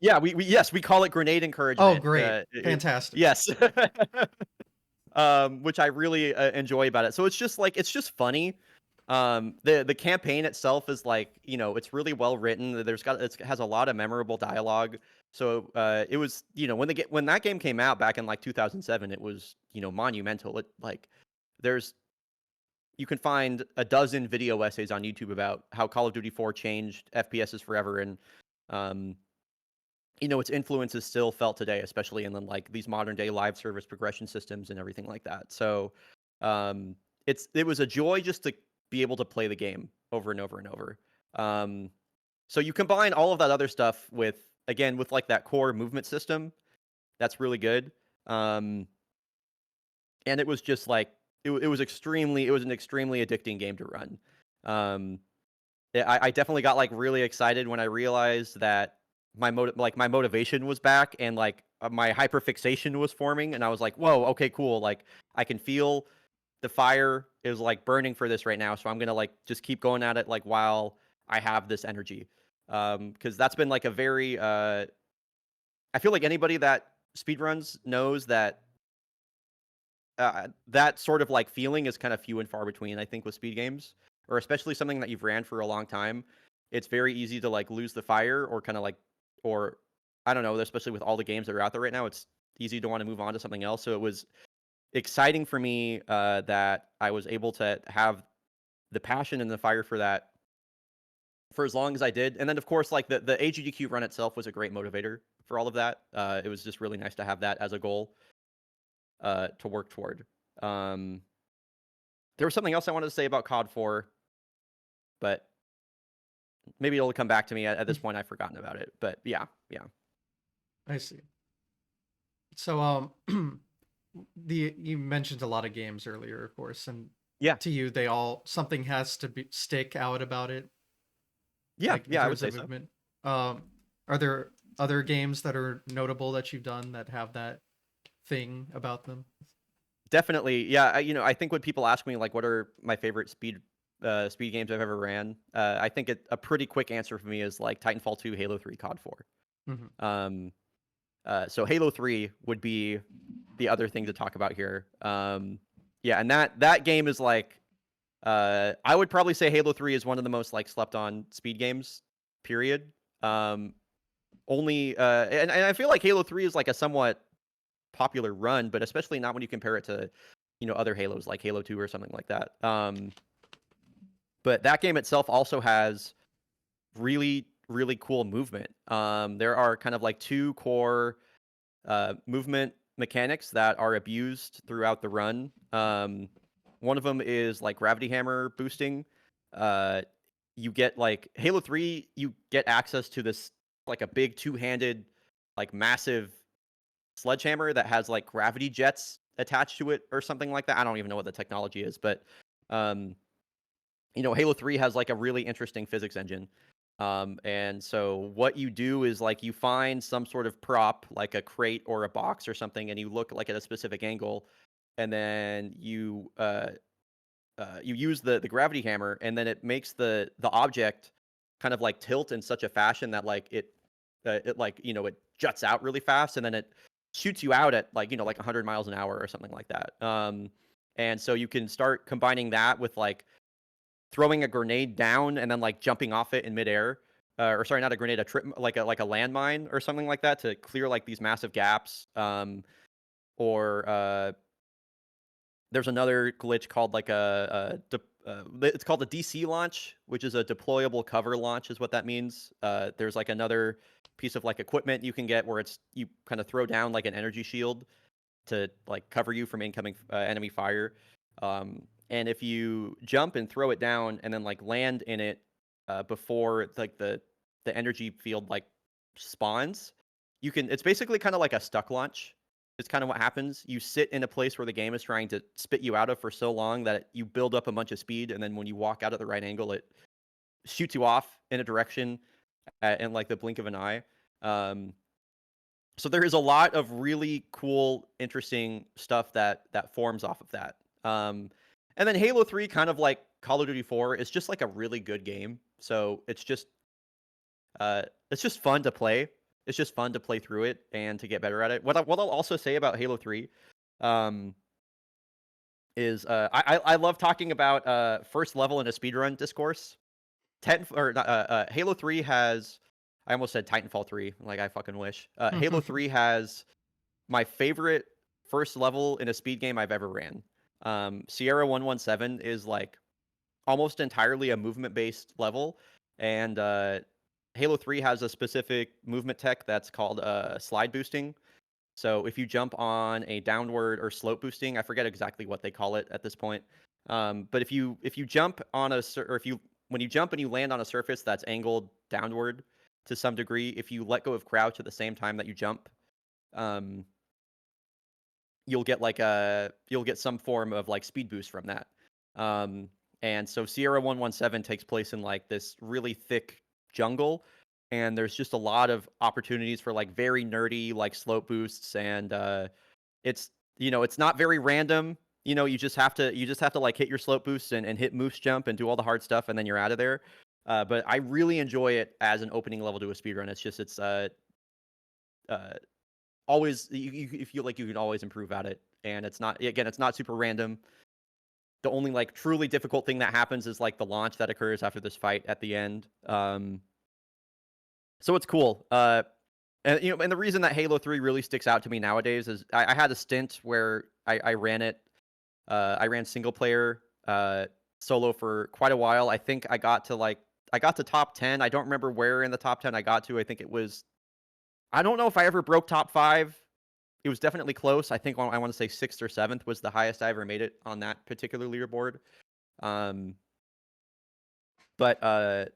yeah, we call it grenade Oh, encouragement. great. Fantastic. Yes. Which I really enjoy about it. So it's just funny The campaign itself is like, it's really well written. It has a lot of memorable dialogue. So it was, when that game came out back in like 2007, it was, monumental. It like there's you can find a dozen video essays on YouTube about how Call of Duty 4 changed FPSs forever, and um, its influence is still felt today, especially in like these modern day live service progression systems and everything like that. So um, it was a joy just to be able to play the game over and over and over. Um, so you combine all of that other stuff with like that core movement system that's really good. And it was just like it was an extremely addicting game to run. Um, I definitely got like really excited when I realized that my motivation was back, and like my hyperfixation was forming, and I was like, whoa, okay, cool. Like I can feel the fire is like burning for this right now, so I'm gonna like just keep going at it like while I have this energy. Because that's been like a very I feel like anybody that speedruns knows that that sort of like feeling is kind of few and far between, I think, with speed games, or especially something that you've ran for a long time. It's very easy to like lose the fire, or kind of like, or I don't know, especially with all the games that are out there right now, it's easy to want to move on to something else. So it was exciting for me that I was able to have the passion and the fire for that for as long as I did. And then of course, like the AGDQ run itself was a great motivator for all of that. It was just really nice to have that as a goal to work toward. Um, there was something else I wanted to say about COD 4, but maybe it'll come back to me at this point. I've forgotten about it. But yeah. I see. So you mentioned a lot of games earlier, of course, and Yeah. to you something has to stick out about it, Yeah. like in Yeah, I would terms say of so. movement. Are there other games that are notable that you've done that have that thing about them? Definitely. Yeah. I think when people ask me, like, what are my favorite speed games I've ever ran, I think a pretty quick answer for me is like Titanfall 2, Halo 3, COD 4. Hmm. Um, so Halo 3 would be the other thing to talk about here. Yeah, and that game is like, I would probably say Halo 3 is one of the most like slept on speed games, period. Um, only and I feel like Halo 3 is like a somewhat popular run, but especially not when you compare it to, other Halos like Halo 2 or something like that. But that game itself also has really, really cool movement. There are kind of like two core movement mechanics that are abused throughout the run. One of them is like gravity hammer boosting. Uh, you get like Halo 3, you get access to this like a big two-handed, like massive sledgehammer that has like gravity jets attached to it or something like that. I don't even know what the technology is, but um, Halo 3 has like a really interesting physics engine. And so what you do is like you find some sort of prop, like a crate or a box or something, and you look like at a specific angle, and then you use the gravity hammer, and then it makes the object kind of like tilt in such a fashion that like it like it juts out really fast, and then it shoots you out at like like 100 miles an hour or something like that. And so you can start combining that with like throwing a grenade down and then like jumping off it in midair. Or sorry, not a grenade, a trip, like a landmine or something like that to clear like these massive gaps. Or there's another glitch called like it's called a DC launch, which is a deployable cover launch, is what that means. There's like another piece of like equipment you can get where you kind of throw down like an energy shield to like cover you from incoming enemy fire. And if you jump and throw it down and then like land in it before like the energy field like spawns, it's basically kind of like a stuck launch. It's kind of what happens. You sit in a place where the game is trying to spit you out of for so long that you build up a bunch of speed, and then when you walk out at the right angle, it shoots you off in a direction in like the blink of an eye. Um, so there is a lot of really cool, interesting stuff that forms off of that. And then Halo 3, kind of like Call of Duty 4, is just like a really good game. So it's just fun to play. It's just fun to play through it and to get better at it. What I'll also say about Halo 3, um, is I love talking about first level in a speedrun discourse. Halo 3 has, I almost said Titanfall 3, like I fucking wish. Halo 3 has my favorite first level in a speed game I've ever ran. Sierra 117 is like almost entirely a movement based level, and Halo 3 has a specific movement tech that's called slide boosting. So if you jump on a downward or slope boosting, I forget exactly what they call it at this point. But if you jump on or if you when you jump and you land on a surface that's angled downward to some degree, if you let go of crouch at the same time that you jump, um, you'll get some form of like speed boost from that. Um, and so Sierra 117 takes place in like this really thick jungle, and there's just a lot of opportunities for like very nerdy like slope boosts, and it's it's not very random. You just have to like hit your slope boosts and hit moose jump and do all the hard stuff, and then you're out of there. But I really enjoy it as an opening level to a speedrun. It's uh always you feel like you can always improve at it, and it's not super random. The only like truly difficult thing that happens is like the launch that occurs after this fight at the end. So it's cool. And the reason that Halo 3 really sticks out to me nowadays is I had a stint where I ran it. I ran single player solo for quite a while. I think I got to top 10. I don't remember where in the top 10 I got to. I think it was, I don't know if I ever broke top 5. It was definitely close. I think I want to say 6th or 7th was the highest I ever made it on that particular leaderboard. Um, but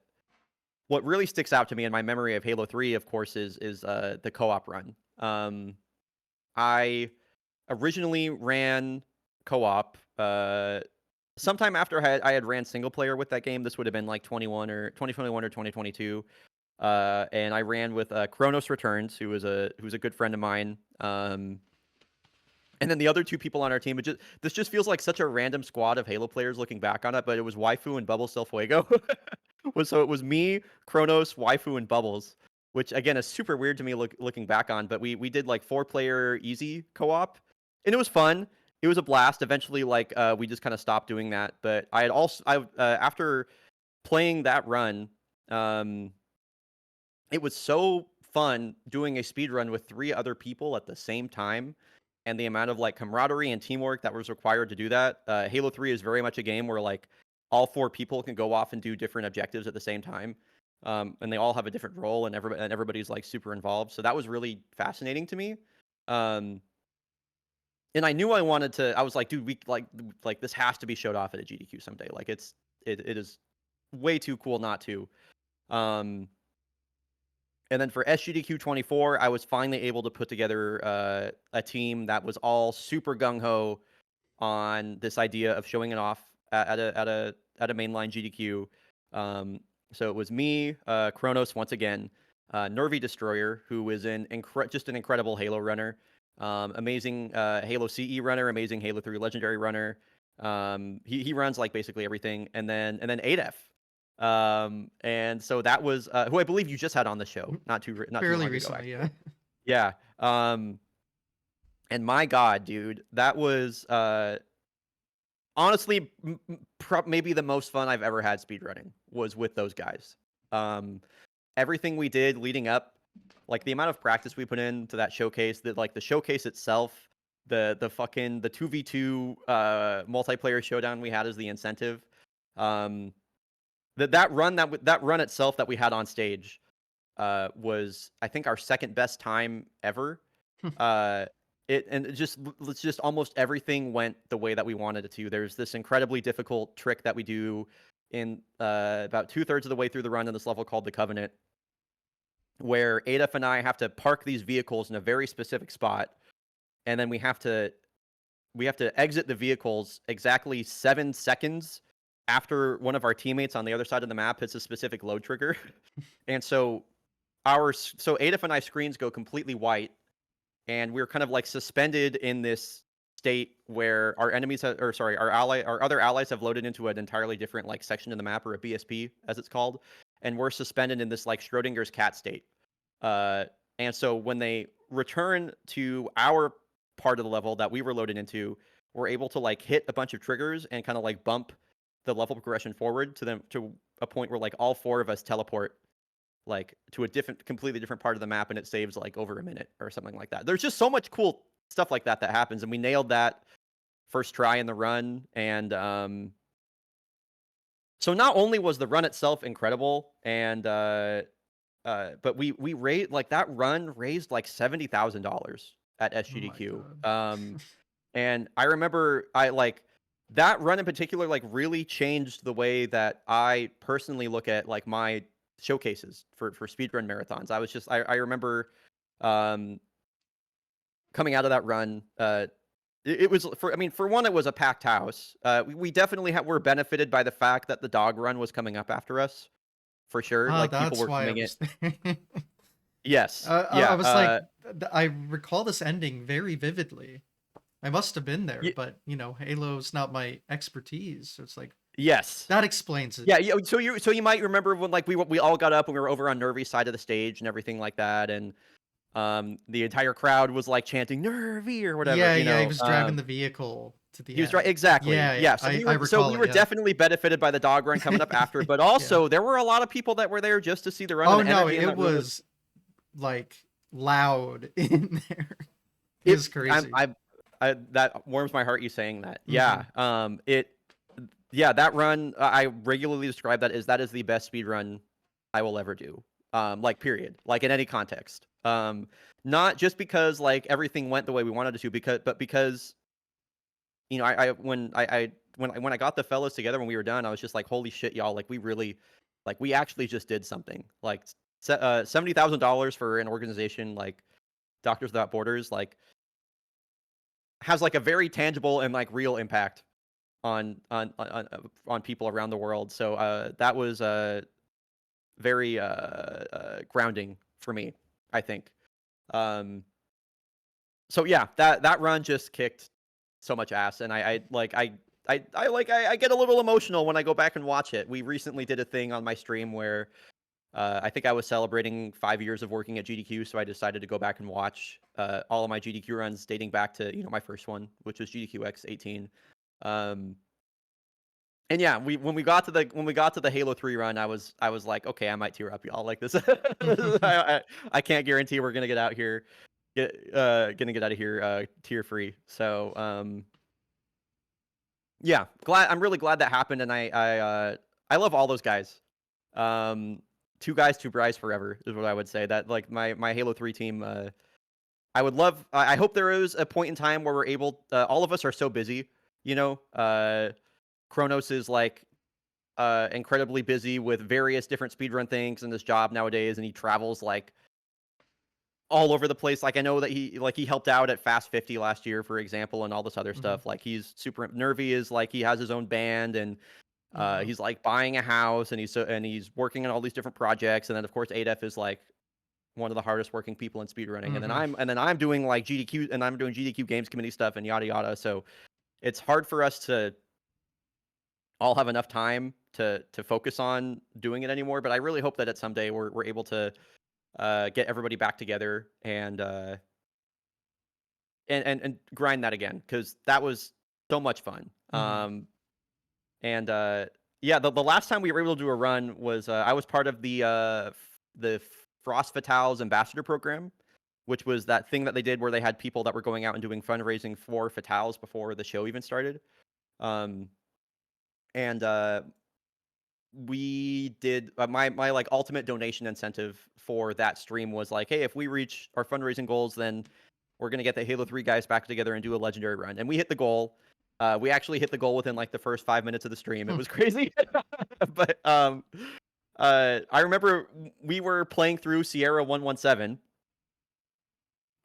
what really sticks out to me in my memory of Halo 3, of course, is the co-op run. I originally ran co-op sometime after I had ran single player with that game. This would have been like 2021 or 2022. And I ran with Kronos Returns, who's a good friend of mine. And then the other two people on our team, this just feels like such a random squad of Halo players looking back on it, but it was Waifu and Bubbles Del Fuego. So it was me, Kronos, Waifu, and Bubbles, which again is super weird to me looking back on. But we did like 4-player easy co-op, and it was fun. It was a blast. Eventually, like we just kind of stopped doing that. But after playing that run, um, it was so fun doing a speed run with 3 other people at the same time, and the amount of like camaraderie and teamwork that was required to do that. Halo 3 is very much a game where like all 4 people can go off and do different objectives at the same time, and they all have a different role, and everybody's like super involved. So that was really fascinating to me. Um, and I knew I wanted to. I was like, dude, we like this has to be showed off at a GDQ someday. Like it is way too cool not to. Um, and then for SGDQ 24, I was finally able to put together a team that was all super gung ho on this idea of showing it off at a mainline GDQ. So it was me, Kronos once again, Nervy Destroyer, who is just an incredible Halo runner, amazing Halo CE runner, amazing Halo 3 Legendary runner. He runs like basically everything, and then Adef. And so that was who I believe you just had on the show not too Fairly long ago, recently, actually. yeah. Yeah. And my God, dude, that was honestly maybe the most fun I've ever had speedrunning was with those guys. Everything we did leading up, like the amount of practice we put into that showcase, that like the showcase itself, the 2v2 multiplayer showdown we had as the incentive. That run itself that we had on stage was, I think, our second best time ever. It's just almost everything went the way that we wanted it to. There's this incredibly difficult trick that we do in about 2/3 of the way through the run in this level called the Covenant, where Adef and I have to park these vehicles in a very specific spot, and then we have to exit the vehicles exactly 7 seconds after one of our teammates on the other side of the map hits a specific load trigger. And so Adef and I screens go completely white, and we're kind of like suspended in this state where our our other allies have loaded into an entirely different like section of the map, or a BSP as it's called, and we're suspended in this like Schrodinger's cat state. And so when they return to our part of the level that we were loaded into, were able to like hit a bunch of triggers and kind of like bump the level progression forward to a point where like all 4 of us teleport like to a completely different part of the map, and it saves like over a minute or something like that. There's just so much cool stuff like that happens, and we nailed that first try in the run. And so not only was the run itself incredible, and but we raised like that run raised like $70,000 at Oh my SGDQ. god. And I remember I like that run in particular like really changed the way that I personally look at like my showcases for speedrun marathons. I remember um coming out of that run, it was for, I mean, for one, it was a packed house. We definitely were benefited by the fact that the dog run was coming up after us, for sure. Oh, Like people that's were why I coming in. was there. Yes, I yeah, was like, I recall this ending very vividly. I must have been there, y- but Halo's not my expertise. So it's like yes, that explains it. yeah, yeah. So you might remember when like we all got up and we were over on Nervy's side of the stage and everything like that, and the entire crowd was like chanting Nervy or whatever, Yeah, you yeah, he know. was driving the vehicle to the He was right, end. exactly. Yeah, yeah, Yeah, so I we recall it. were Yeah, definitely benefited by the dog run coming up after, but yeah. also there were a lot of people that were there just to see the run, and Oh the no, energy in it that room was was like loud in there. It it. was crazy. That warms my heart you saying that. Hmm. Yeah, yeah, that run I regularly describe that is the best speed run I will ever do. Like period, like in any context. Not just because like everything went the way we wanted it to, because when I got the fellas together when we were done, I was just like, holy shit, y'all! Like we actually just did something. Like $70,000 for an organization like Doctors Without Borders, like has like a very tangible and like real impact on people around the world. So that was very grounding for me, I think. Um, so yeah, that run just kicked so much ass, and I get a little emotional when I go back and watch it. We recently did a thing on my stream where I think I was celebrating 5 years of working at GDQ, so I decided to go back and watch all of my GDQ runs dating back to my first one, which was GDQX 18. Um, and yeah, when we got to the Halo 3 run, I was like, okay, I might tear up, y'all. Like this, I can't guarantee we're gonna get out here, gonna get out of here tear free. So yeah, I'm really glad that happened, and I love all those guys. Two guys, two Bry's forever is what I would say. That like my Halo 3 team. I would love. I hope there is a point in time where we're able. All of us are so busy, you know. Kronos is like incredibly busy with various different speedrun things in this job nowadays, and he travels like all over the place. Like I know that he helped out at Fast 50 last year, for example, and all this other Hmm. stuff. Like he's super nervy. Is like he has his own band, and Oh wow. he's like buying a house, and he's working on all these different projects. And then of course ADEF is like one of the hardest working people in speedrunning. And then Hmm. I'm doing like GDQ, and I'm doing GDQ games committee stuff and yada yada. So it's hard for us to all have enough time to focus on doing it anymore. But I really hope that at someday we're able to get everybody back together and grind that again, because that was so much fun. Hmm. And yeah, the last time we were able to do a run was I was part of the Frost Fatales ambassador program, which was that thing that they did where they had people that were going out and doing fundraising for Fatales before the show even started. Um, and we did my like ultimate donation incentive for that stream was like, hey, if we reach our fundraising goals, then we're gonna get the Halo 3 guys back together and do a legendary run. And we hit the goal. We actually hit the goal within like the first 5 minutes of the stream. It was crazy. But I remember we were playing through Sierra 117,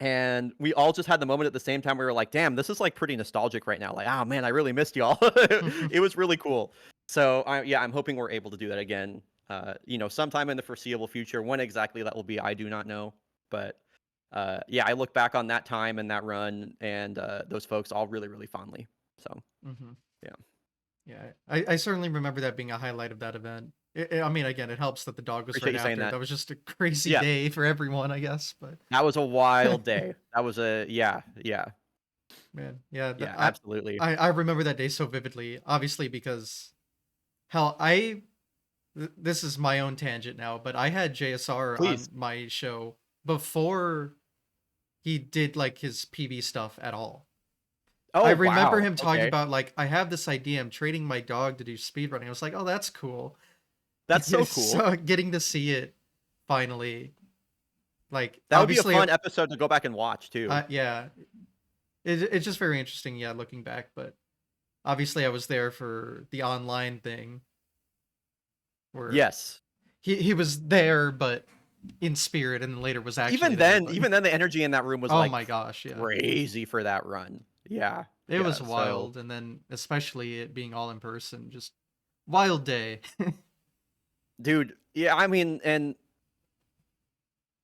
and we all just had the moment at the same time. We were like, damn, this is like pretty nostalgic right now. Like, oh man, I really missed y'all. It was really cool. So yeah, I'm hoping we're able to do that again. Sometime in the foreseeable future. When exactly that will be, I do not know. But yeah, I look back on that time and that run and those folks all really, really fondly. So Hmm. yeah, Yeah, I certainly remember that being a highlight of that event. I mean, again, it helps that the dog was appreciate right you saying after. that. That was just a crazy Yeah, day for everyone, I guess. But that was a wild day. That was a yeah, yeah. Man, yeah, Yeah, absolutely. I remember that day so vividly. Obviously, because hell, this is my own tangent now, but I had JSR Please. on my show before he did like his PV stuff at all. I Oh, remember wow. him talking Okay. about like I have this idea. I'm training my dog to do speedrunning. I was like, oh, that's cool. That's so cool. So getting to see it finally, like That would be a obviously, fun episode to go back and watch too. yeah, it's just very interesting. Yeah, looking back, but obviously I was there for the online thing where Yes. he was there, but in spirit, and then later was actually there. But Even then, the energy in that room was oh like my gosh, yeah, crazy for that run. Yeah, it yeah. was So, wild, and then especially it being all in person, just wild day. dude, yeah. I mean, and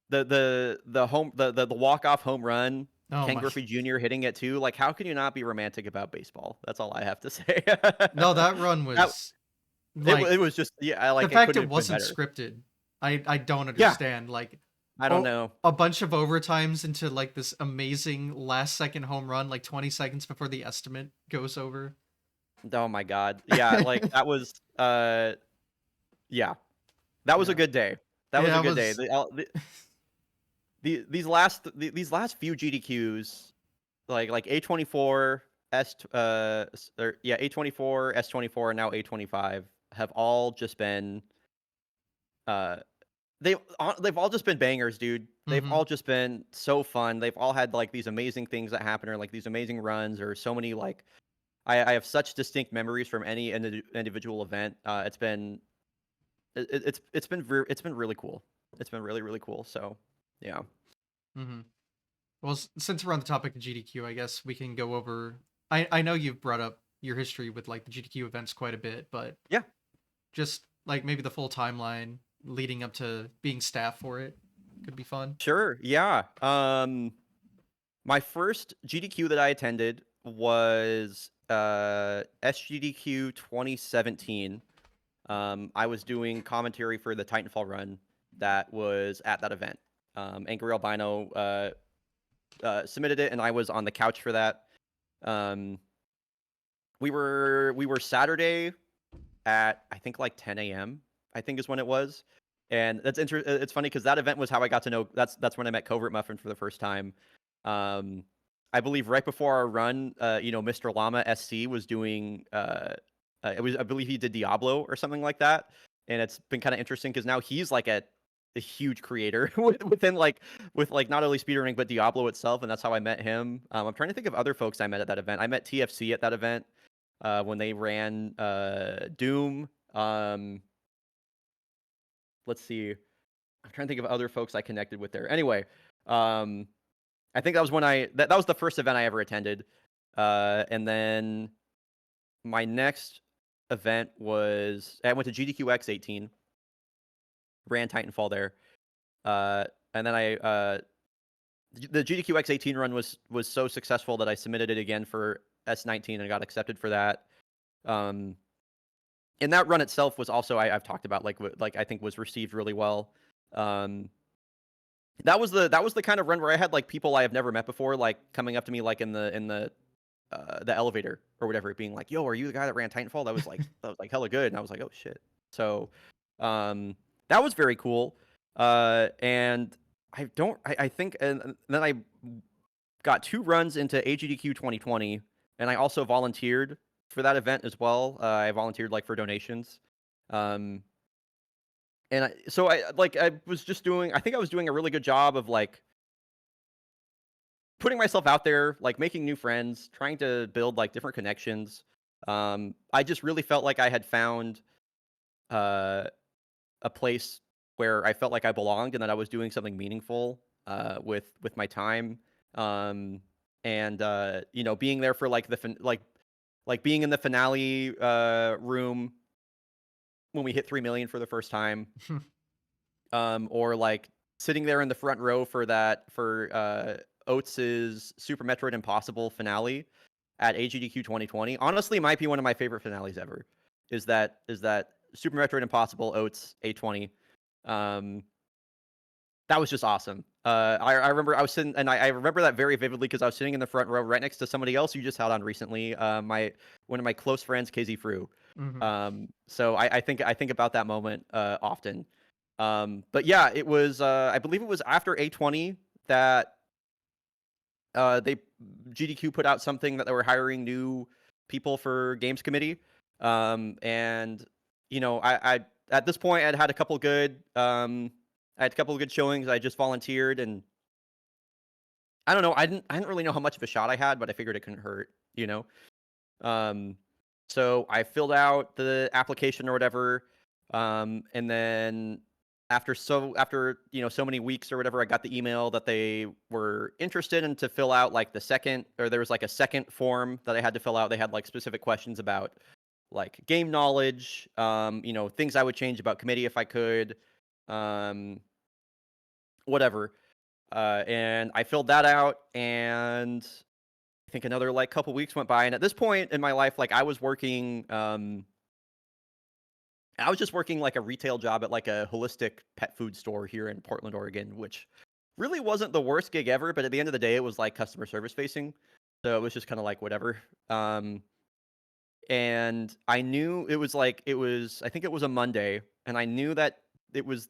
the walk off home run, Oh Ken my, Griffey Jr. hitting it too. Like, how can you not be romantic about baseball? That's all I have to say. no, that run That was like it was just yeah. the Like, it fact couldn't it have been wasn't better. scripted. I don't Yeah, understand. Like, I don't oh, know. a bunch of overtimes into like this amazing last second home run, like 20 seconds before the estimate goes over. Oh my god. Yeah, like that was yeah. That was a Yeah, good day. That was yeah, a it good day. was. These last few GDQs, like A24, A24, S24, and now A25 have all just been uh they've all just been bangers, dude. They've Hmm. all just been so fun. They've all had like these amazing things that happen, or like these amazing runs, or so many like I have such distinct memories from any individual event. It's been really cool. It's been really cool. So yeah, Hmm. Well, since we're on the topic of GDQ, I guess we can go over. I know you've brought up your history with like the GDQ events quite a bit, but yeah, just like maybe the full timeline leading up to being staff for it could be fun. sure, yeah. My first GDQ that I attended was SGDQ 2017. I was doing commentary for the Titanfall run that was at that event. Angry Albino submitted it, and I was on the couch for that. Um, we were Saturday at I think like 10 a.m. I think is when it was, and it's funny because that event was how I got to know. That's when I met Covert Muffin for the first time. Um, I believe right before our run, Mr. Llama SC was doing. I believe he did Diablo or something like that, and it's been kind of interesting because now he's like a huge creator with like not only speedrunning but Diablo itself, and that's how I met him. I'm trying to think of other folks I met at that event. I met TFC at that event when they ran Doom. Let's see. I'm trying to think of other folks I connected with there. Anyway, um, I think that was when that was the first event I ever attended. And then my next event was I went to GDQX 18, ran Titanfall there. And then the GDQX 18 run was so successful that I submitted it again for S19 and got accepted for that. Um, and that run itself was also I've talked about like I think was received really well. Um, that was the kind of run where I had like people I have never met before like coming up to me like in the elevator or whatever, being like, "Yo, are you the guy that ran Titanfall?" That was like hella good, and I was like, "Oh shit!" So, that was very cool. And I think, and then I got 2 runs into AGDQ 2020, and I also volunteered for that event as well. I volunteered like for donations. Um, and I was just doing. I think I was doing a really good job of like putting myself out there, like making new friends, trying to build like different connections. I just really felt like I had found uh, a place where I felt like I belonged and that I was doing something meaningful with my time. Um, and being there for like like being in the finale room when we hit 3 million for the first time, or like sitting there in the front row for Oats's Super Metroid Impossible finale at AGDQ 2020. Honestly, might be one of my favorite finales ever. Is that Super Metroid Impossible Oats A20? Um, That was just awesome. I remember I was sitting, and I remember that very vividly because I was sitting in the front row right next to somebody else you just had on recently. One of my close friends, KZ Fru. Hmm. So I think about that moment often. But yeah, it was I believe it was after A20 that they GDQ put out something that they were hiring new people for games committee. And I at this point I'd had a couple good I had a couple of good showings. I just volunteered, and I don't know. I didn't really know how much of a shot I had, but I figured it couldn't hurt. You know. Um, so I filled out the application or whatever, and then after so many weeks or whatever, I got the email that they were interested in to fill out like the second, or there was like a second form that I had to fill out. They had like specific questions about like game knowledge, things I would change about committee if I could, um, whatever. And I filled that out, and I think another like couple weeks went by, and at this point in my life, like I was just working like a retail job at like a holistic pet food store here in Portland, Oregon, which really wasn't the worst gig ever, but at the end of the day, it was like customer service facing, so it was just kind of like whatever. Um, and I knew I think it was a Monday, and I knew that it was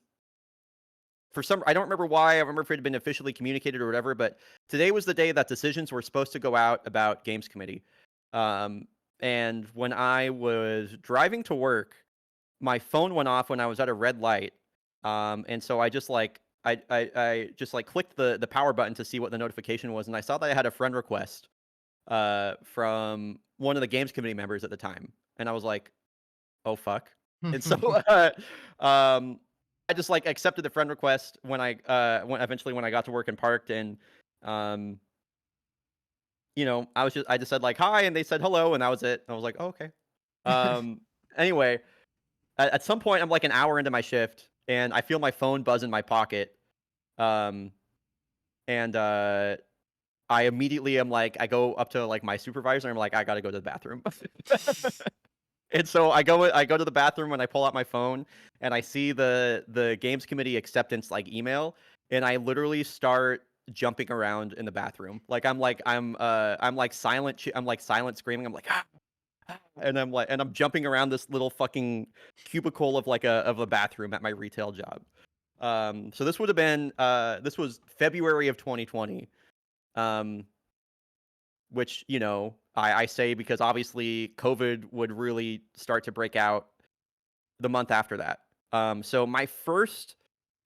I don't remember why. I don't remember if it had been officially communicated or whatever, but today was the day that decisions were supposed to go out about games committee. Um, and when I was driving to work, my phone went off when I was at a red light. And so I just like I just like clicked the power button to see what the notification was, and I saw that I had a friend request from one of the games committee members at the time, and I was like, oh fuck. And so um I just like accepted the friend request when I got to work and parked, and um I just said like hi, and they said hello, and that was it. And I was like, oh, okay. Um anyway, at some point I'm like an hour into my shift, and I feel my phone buzz in my pocket. Um and I immediately am like, I go up to like my supervisor, and I'm like, I gotta go to the bathroom. And so I go to the bathroom, and I pull out my phone, and I see the games committee acceptance like email, and I literally start jumping around in the bathroom. Like I'm like I'm like silent screaming. I'm like and I'm jumping around this little fucking cubicle of like a bathroom at my retail job. So this would have been this was February of 2020. Um which I say because obviously COVID would really start to break out the month after that. So my first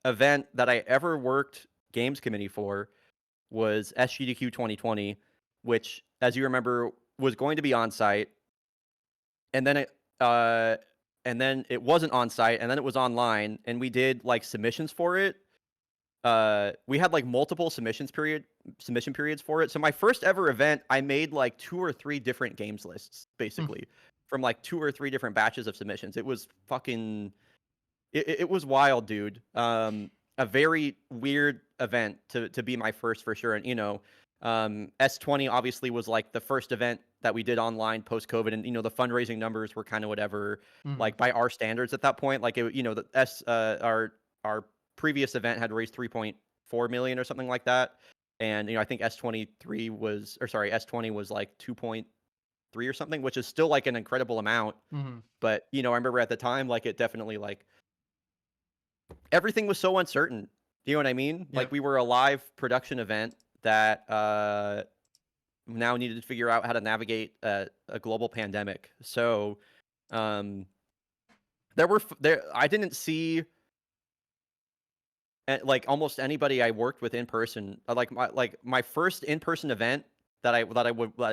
event that I ever worked games committee for was SGDQ 2020, which, as you remember, was going to be on site, and then uh, it wasn't on site, and then it was online, and we did like submissions for it. We had like multiple submission periods for it. So my first ever event, I made like 2 or 3 different games lists, basically, from like 2 or 3 different batches of submissions. It was fucking it was wild, dude. A very weird event to be my first for sure. And S20 obviously was like the first event that we did online post COVID, and the fundraising numbers were kind of whatever, Hmm. like by our standards at that point. Like the our previous event had raised 3.4 million or something like that, and I think S20 was like 2.3 or something, which is still like an incredible amount. Hmm. But I remember at the time, like it definitely like everything was so uncertain. You know what I mean? Like Yep. we were a live production event that now needed to figure out how to navigate a global pandemic. So um, there I didn't see like almost anybody I worked with in person. Like my first in person event that I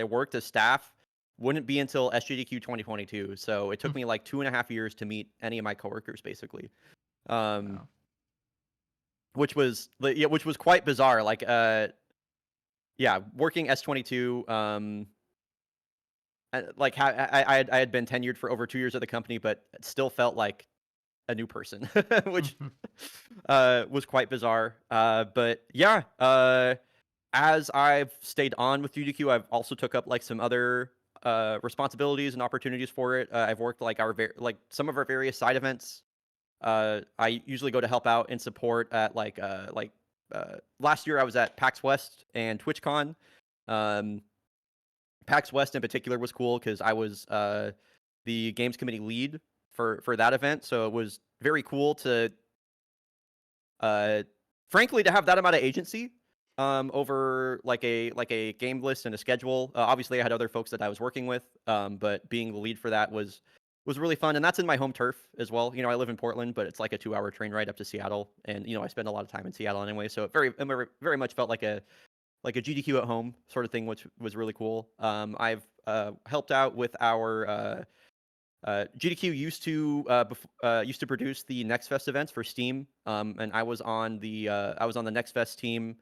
worked as staff wouldn't be until SGDQ 2022. So it took me like 2.5 years to meet any of my coworkers, basically. Um, Wow. which was quite bizarre. Like yeah, working S22. Like I had been tenured for over 2 years at the company, but it still felt like a new person, which Mhm. was quite bizarre. But yeah, as I've stayed on with UDQ, I've also took up like some other responsibilities and opportunities for it. I've worked like like some of our various side events I usually go to help out and support at last year I was at PAX West and TwitchCon. Um, PAX West in particular was cool because I was the games committee lead for that event, so it was very cool to uh, frankly to have that amount of agency over like a game list and a schedule. Obviously, I had other folks that I was working with, but being the lead for that was really fun, and that's in my home turf as well. I live in Portland, but it's like a 2-hour train ride up to Seattle, and I spend a lot of time in Seattle anyway, so it very much felt like a GDQ at home sort of thing, which was really cool. I've helped out with our GDQ used to produce the Next Fest events for Steam, and I was on the Next Fest team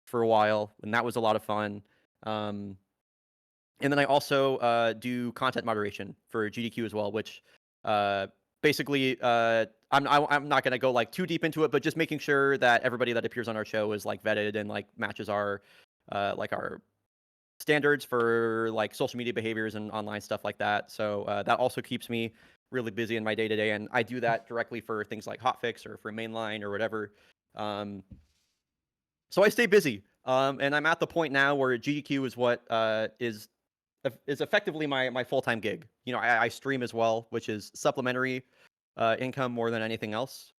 for a while, and that was a lot of fun. Um, and then I also do content moderation for GDQ as well, which uh, basically I'm not gonna go like too deep into it, but just making sure that everybody that appears on our show is like vetted and like matches our standards for like social media behaviors and online stuff like that. So that also keeps me really busy in my day to day, and I do that directly for things like Hotfix or for Mainline or whatever. Um, so I stay busy, and I'm at the point now where GDQ is what is effectively my full time gig. I stream as well, which is supplementary income more than anything else.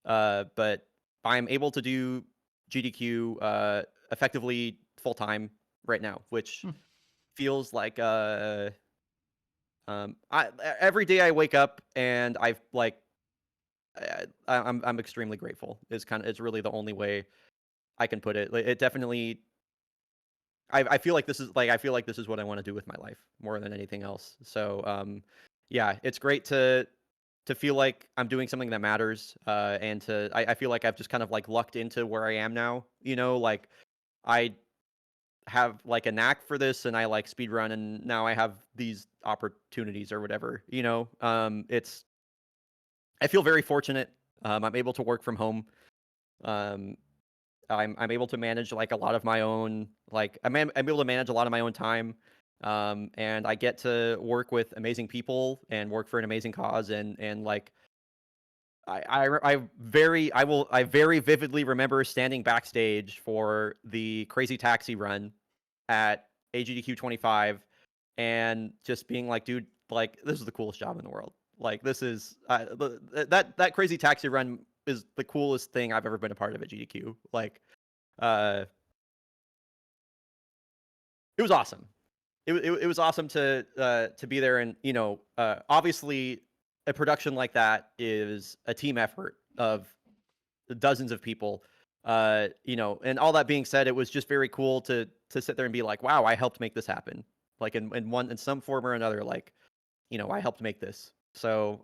But I'm able to do GDQ effectively full time right now, which Hmm. feels like every day I wake up and I've like I'm extremely grateful. It's really the only way I can put it. Like, it definitely I feel like this is what I want to do with my life more than anything else. So yeah, it's great to feel like I'm doing something that matters. And I feel like I've just kind of like lucked into where I am now. Like I have like a knack for this and I like speedrun and now I have these opportunities or whatever. It's I feel very fortunate. I'm able to work from home. Um, I'm able to manage like a lot of my own I'm able to manage a lot of my own time, and I get to work with amazing people and work for an amazing cause and like I very vividly remember standing backstage for the Crazy Taxi run at AGDQ 25 and just being like, dude, like this is the coolest job in the world. Like this is that Crazy Taxi run is the coolest thing I've ever been a part of at GDQ. Like uh it was awesome. It was awesome to be there, and obviously a production like that is a team effort of dozens of people. And all that being said, it was just very cool to sit there and be like, wow, I helped make this happen. Like in some form or another, like I helped make this. So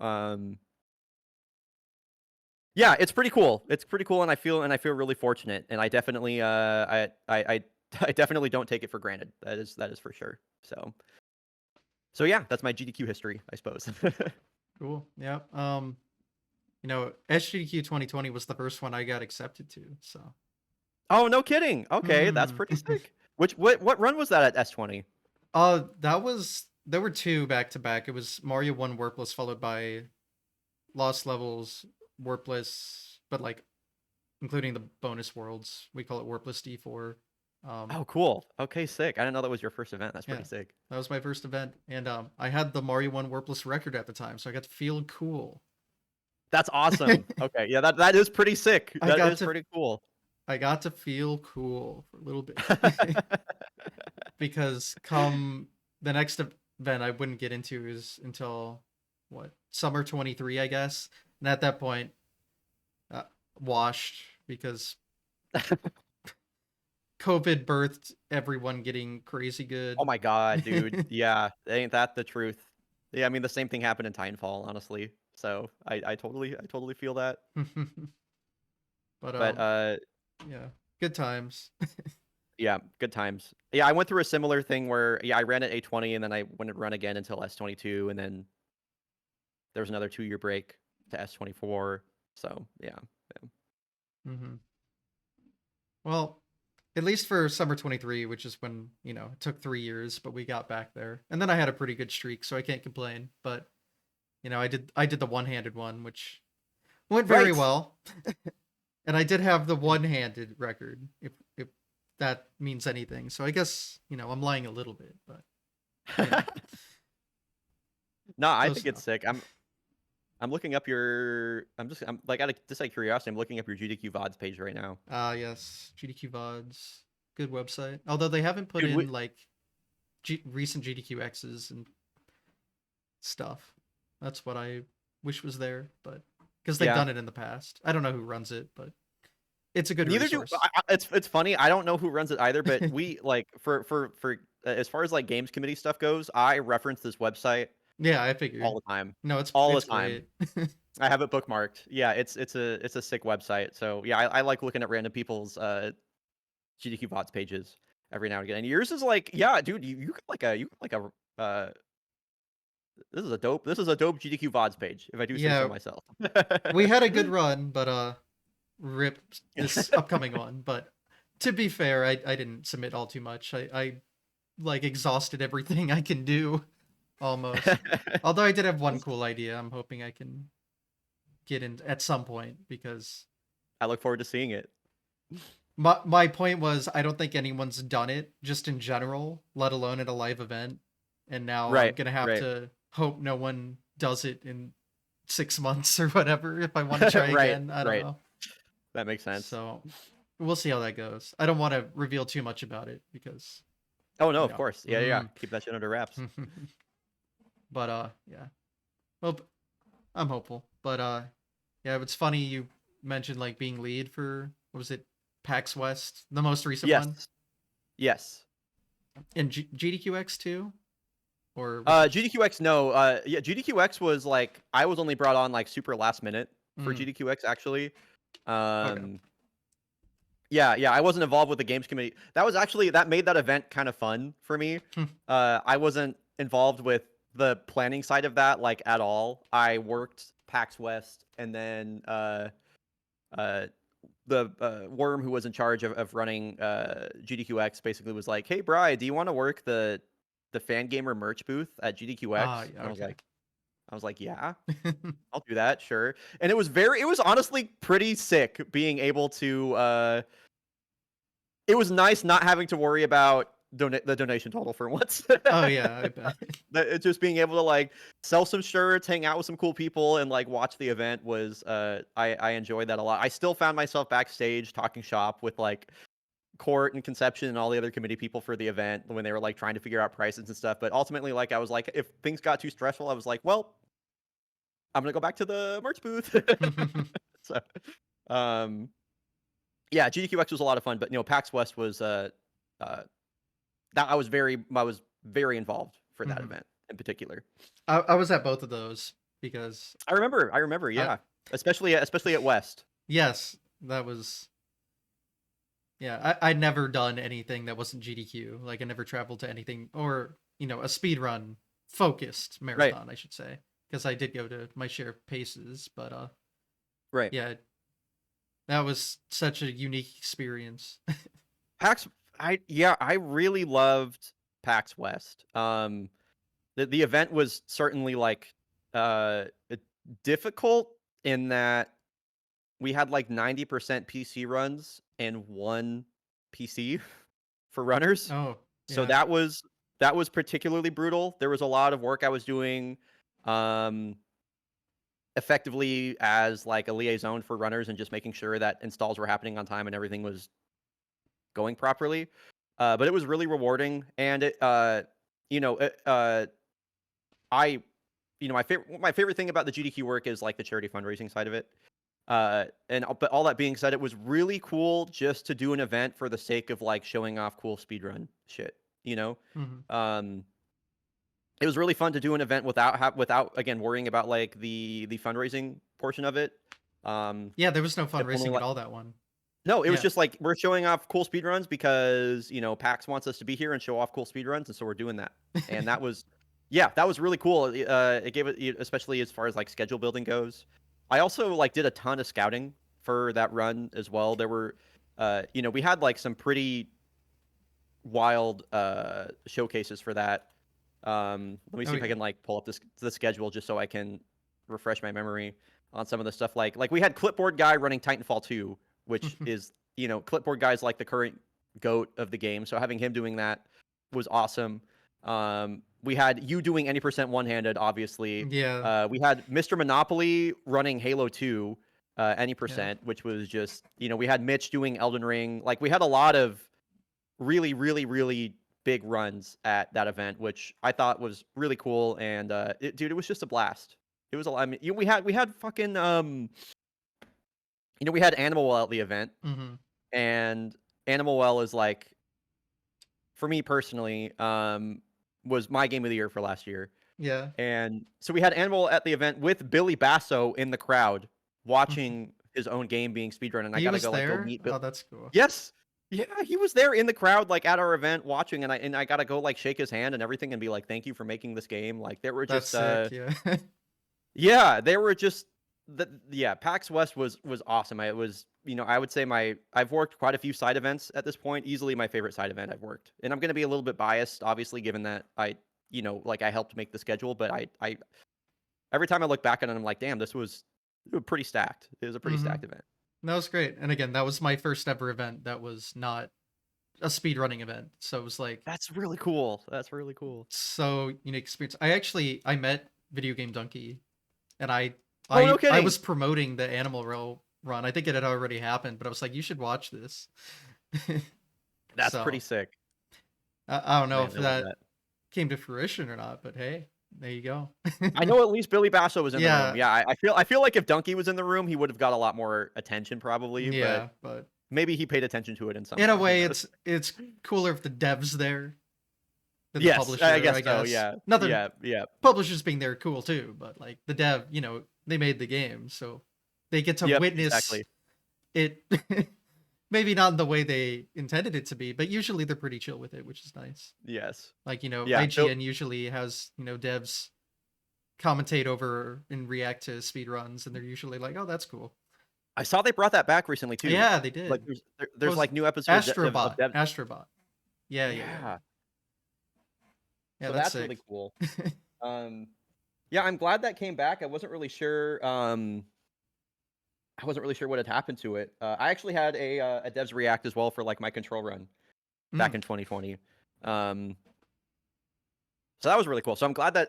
yeah, it's pretty cool. It's pretty cool, and I feel really fortunate, and I definitely I definitely don't take it for granted. That is for sure. So yeah, that's my GDQ history, I suppose. Cool. Yeah. SGDQ 2020 was the first one I got accepted to. So. Oh, no kidding. Okay, that's Hmm. pretty sick. What run was that at S20? There were two back to back. It was Mario 1 Warpless followed by Lost Levels Warpless, but like including the bonus worlds. We call it Warpless D4. Um, Oh, cool. Okay, sick. I didn't know that was your first event. That's yeah, pretty sick. that was my first event, and I had the Mario 1 Warpless record at the time, so I got to feel cool. That's awesome. Okay, yeah, that is pretty sick. I That got is to pretty cool. I got to feel cool for a little bit. Because come the next event I wouldn't get into is until what, summer 23, I guess. And at that point, uh, washed because COVID birthed everyone getting crazy Oh good. my god, dude. Yeah, ain't that the truth? Yeah, I mean the same thing happened in Titanfall, honestly. So I totally feel that. But But yeah, good times. yeah, good times. Yeah, I went through a similar thing where yeah, I ran at A20 and then I wouldn't run again until S22 and then there was another 2-year break to S24. So, yeah. Yeah. Hmm. Well, at least for summer 23, which is when, it took 3 years, but we got back there. And then I had a pretty good streak, so I can't complain. But, I did the one-handed one, which Went very Right. well. And I did have the one-handed record, if that means anything. So I guess, I'm lying a little bit, but you know, No, I close think it's enough. sick. I'm looking up your. I'm like out of just like curiosity. I'm looking up your GDQ VODs page right now. Yes, GDQ VODs, good website. Although they haven't put Dude, in like recent GDQXs and stuff. That's what I wish was there, but because they've yeah. done it in the past. I don't know who runs it, but it's a good Neither do resource. it's funny. I don't know who runs it either, but we like for as far as like games committee stuff goes, I reference this website Yeah, I all figured. the time. No, it's All the it's time. great. I have it bookmarked. Yeah, it's a sick website. So yeah, I like looking at random people's GDQ bots pages every now and again. And yours is like, yeah, dude, you got like a this is a dope GDQ VODs page, if I do say so Yeah, myself. we had a good run, but rip this upcoming one. But to be fair, I didn't submit all too much. I like exhausted everything I can do almost. Although I did have one cool idea. I'm hoping I can get in at some point because I look forward to seeing it. my point was I don't think anyone's done it just in general, let alone at a live event. And now I'm Right, gonna have right, to hope no one does it in 6 months or whatever if I want to try right, again. I don't right. know. That makes sense. So we'll see how that goes. I don't want to reveal too much about it because Oh no, you of know. course. Yeah, yeah. Keep that shit under wraps. But yeah. Well, I'm hopeful. But yeah, it's funny you mentioned like being lead for what was it, PAX West, the most recent one, Yes. Yes. and GDQX too, or was it just? GDQX, no. Yeah, GDQX was like I was only brought on like super last minute for Mm, GDQX actually. okay. Um, yeah, yeah. I wasn't involved with the games committee. That was actually that made that event kind of fun for me. I wasn't involved with the planning side of that like at all. I worked PAX West, and then uh, the Worm who was in charge of running GDQX basically was like, "Hey, Bri, do you want to work the fan gamer merch booth at Ah, GDQX?" yeah, And okay. I was like, "Yeah, I'll do that, sure." And it was honestly pretty sick being able to. It was nice not having to worry about the donation total for once. Oh yeah, I bet. It's just being able to like sell some shirts, hang out with some cool people, and like watch the event was I enjoyed that a lot. I still found myself backstage talking shop with like Court and Conception and all the other committee people for the event when they were like trying to figure out prices and stuff. But ultimately, like I was like, if things got too stressful, I was like, well, I'm gonna go back to the merch booth. So, um, yeah, GDQX was a lot of fun, but PAX West was uh, that I was very involved for that event in particular. I was at both of those because I remember, I yeah, especially at West. yes, that was yeah. I'd never done anything that wasn't GDQ. Like I never traveled to anything or a speed run focused Right, marathon, I should say, because I did go to my share of paces. But right. yeah, that was such a unique experience. PAX, I really loved PAX West. The event was certainly like uh difficult in that we had like 90% PC runs and one PC for runners. Oh So yeah, that was particularly brutal. There was a lot of work I was doing um effectively as like a liaison for runners and just making sure that installs were happening on time and everything was going properly. But it was really rewarding, and you know, it, I, my favorite thing about the GDQ work is like the charity fundraising side of it. But all that being said, it was really cool just to do an event for the sake of like showing off cool speedrun shit. You know, hmm um, it was really fun to do an event without again worrying about like the fundraising portion of it. Um, yeah. There was no it only fundraising at like all that one. no, it was Yeah. just like we're showing off cool speedruns because PAX wants us to be here and show off cool speedruns, and so we're doing that. And that was, yeah, that was really cool. It gave it, especially as far as like schedule building goes. I also like did a ton of scouting for that run as well. There were, we had like some pretty wild showcases for that. Let me Oh see if I yeah. can like pull up the schedule just so I can refresh my memory on some of the stuff. Like we had Clipboard Guy running Titanfall 2, which is, Clipboard Guy's like the current GOAT of the game. So having him doing that was awesome. We had you doing any percent one-handed, obviously. Yeah. We had Mr. Monopoly running Halo 2, any Yeah. percent, which was just, we had Mitch doing Elden Ring. Like we had a lot of really, really, really big runs at that event, which I thought was really cool. And dude, it was just a blast. It was I mean, we had fucking we had Animal Well at the event, Mm-hmm. and Animal Well is like, for me personally, was my game of the year for last year. Yeah. And so we had Animal at the event with Billy Basso in the crowd Mhm. watching his own game being speedrun, and I He gotta was go there? meet Bill. Oh, that's cool. Yes, yeah, he was there in the crowd, like at our event watching, and I gotta go like shake his hand and everything and be like, thank you for making this game. Like there were That's just sick, yeah. yeah, they were just PAX West was awesome. It was, I would say I've worked quite a few side events at this point. Easily my favorite side event I've worked. And I'm gonna be a little bit biased, obviously, given that I helped make the schedule, but I every time I look back at it, I'm like, damn, this was pretty stacked. It was a pretty Mm-hmm. stacked event. That was great. And again, that was my first ever event that was not a speedrunning event. So it was like That's really cool. That's really cool. so unique experience. I met Video Game Donkey, and I Oh, no I kidding. was promoting the Animal Row run. I think it had already happened, but I was like, you should watch this. That's So, pretty sick. I don't know Man, if I love that that. came to fruition or not, but hey, there you go. I know at least Billy Basso was in the room. Yeah. Yeah, I feel like if Donkey was in the room, he would have got a lot more attention probably, Yeah, but but maybe he paid attention to it in some in a way. Who way, knows? it's cooler if the devs there than the Yes, publisher. I guess I so. guess Yeah, nothing. yeah. Publishers being there cool too, but like the dev, they made the game, so they get to Yep, witness exactly. it. Maybe not in the way they intended it to be, but usually they're pretty chill with it, which is nice. Yes. Like, Yeah. IGN usually has, devs commentate over and react to speed runs, and they're usually like, oh, that's cool. I saw they brought that back recently too. Yeah, they did. Like there's was like new episodes of Astrobot. Dev. Astrobot. Yeah. Yeah. Yeah, So that's that's sick. really cool. Yeah, I'm glad that came back. I wasn't really sure. I wasn't really sure what had happened to it. I actually had a devs react as well for like my control run back in 2020. So that was really cool. So I'm glad that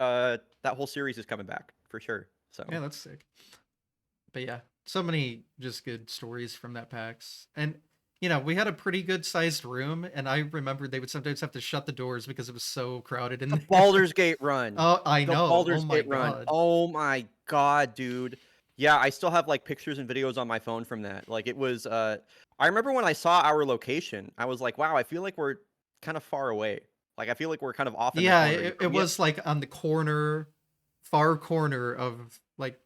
that whole series is coming back for sure. So Yeah, that's sick. But yeah, so many just good stories from that PAX. And we had a pretty good sized room, and I remember they would sometimes have to shut the doors because it was so crowded in the there. Baldur's Gate run. Oh, I The know. Baldur's Oh my Gate run. god. Oh my god, dude. Yeah, I still have like pictures and videos on my phone from that. Like it was I remember when I saw our location, I was like, wow, I feel like we're kind of far away. Like I feel like we're kind of off in the Yeah, corner. it was like on the far corner of like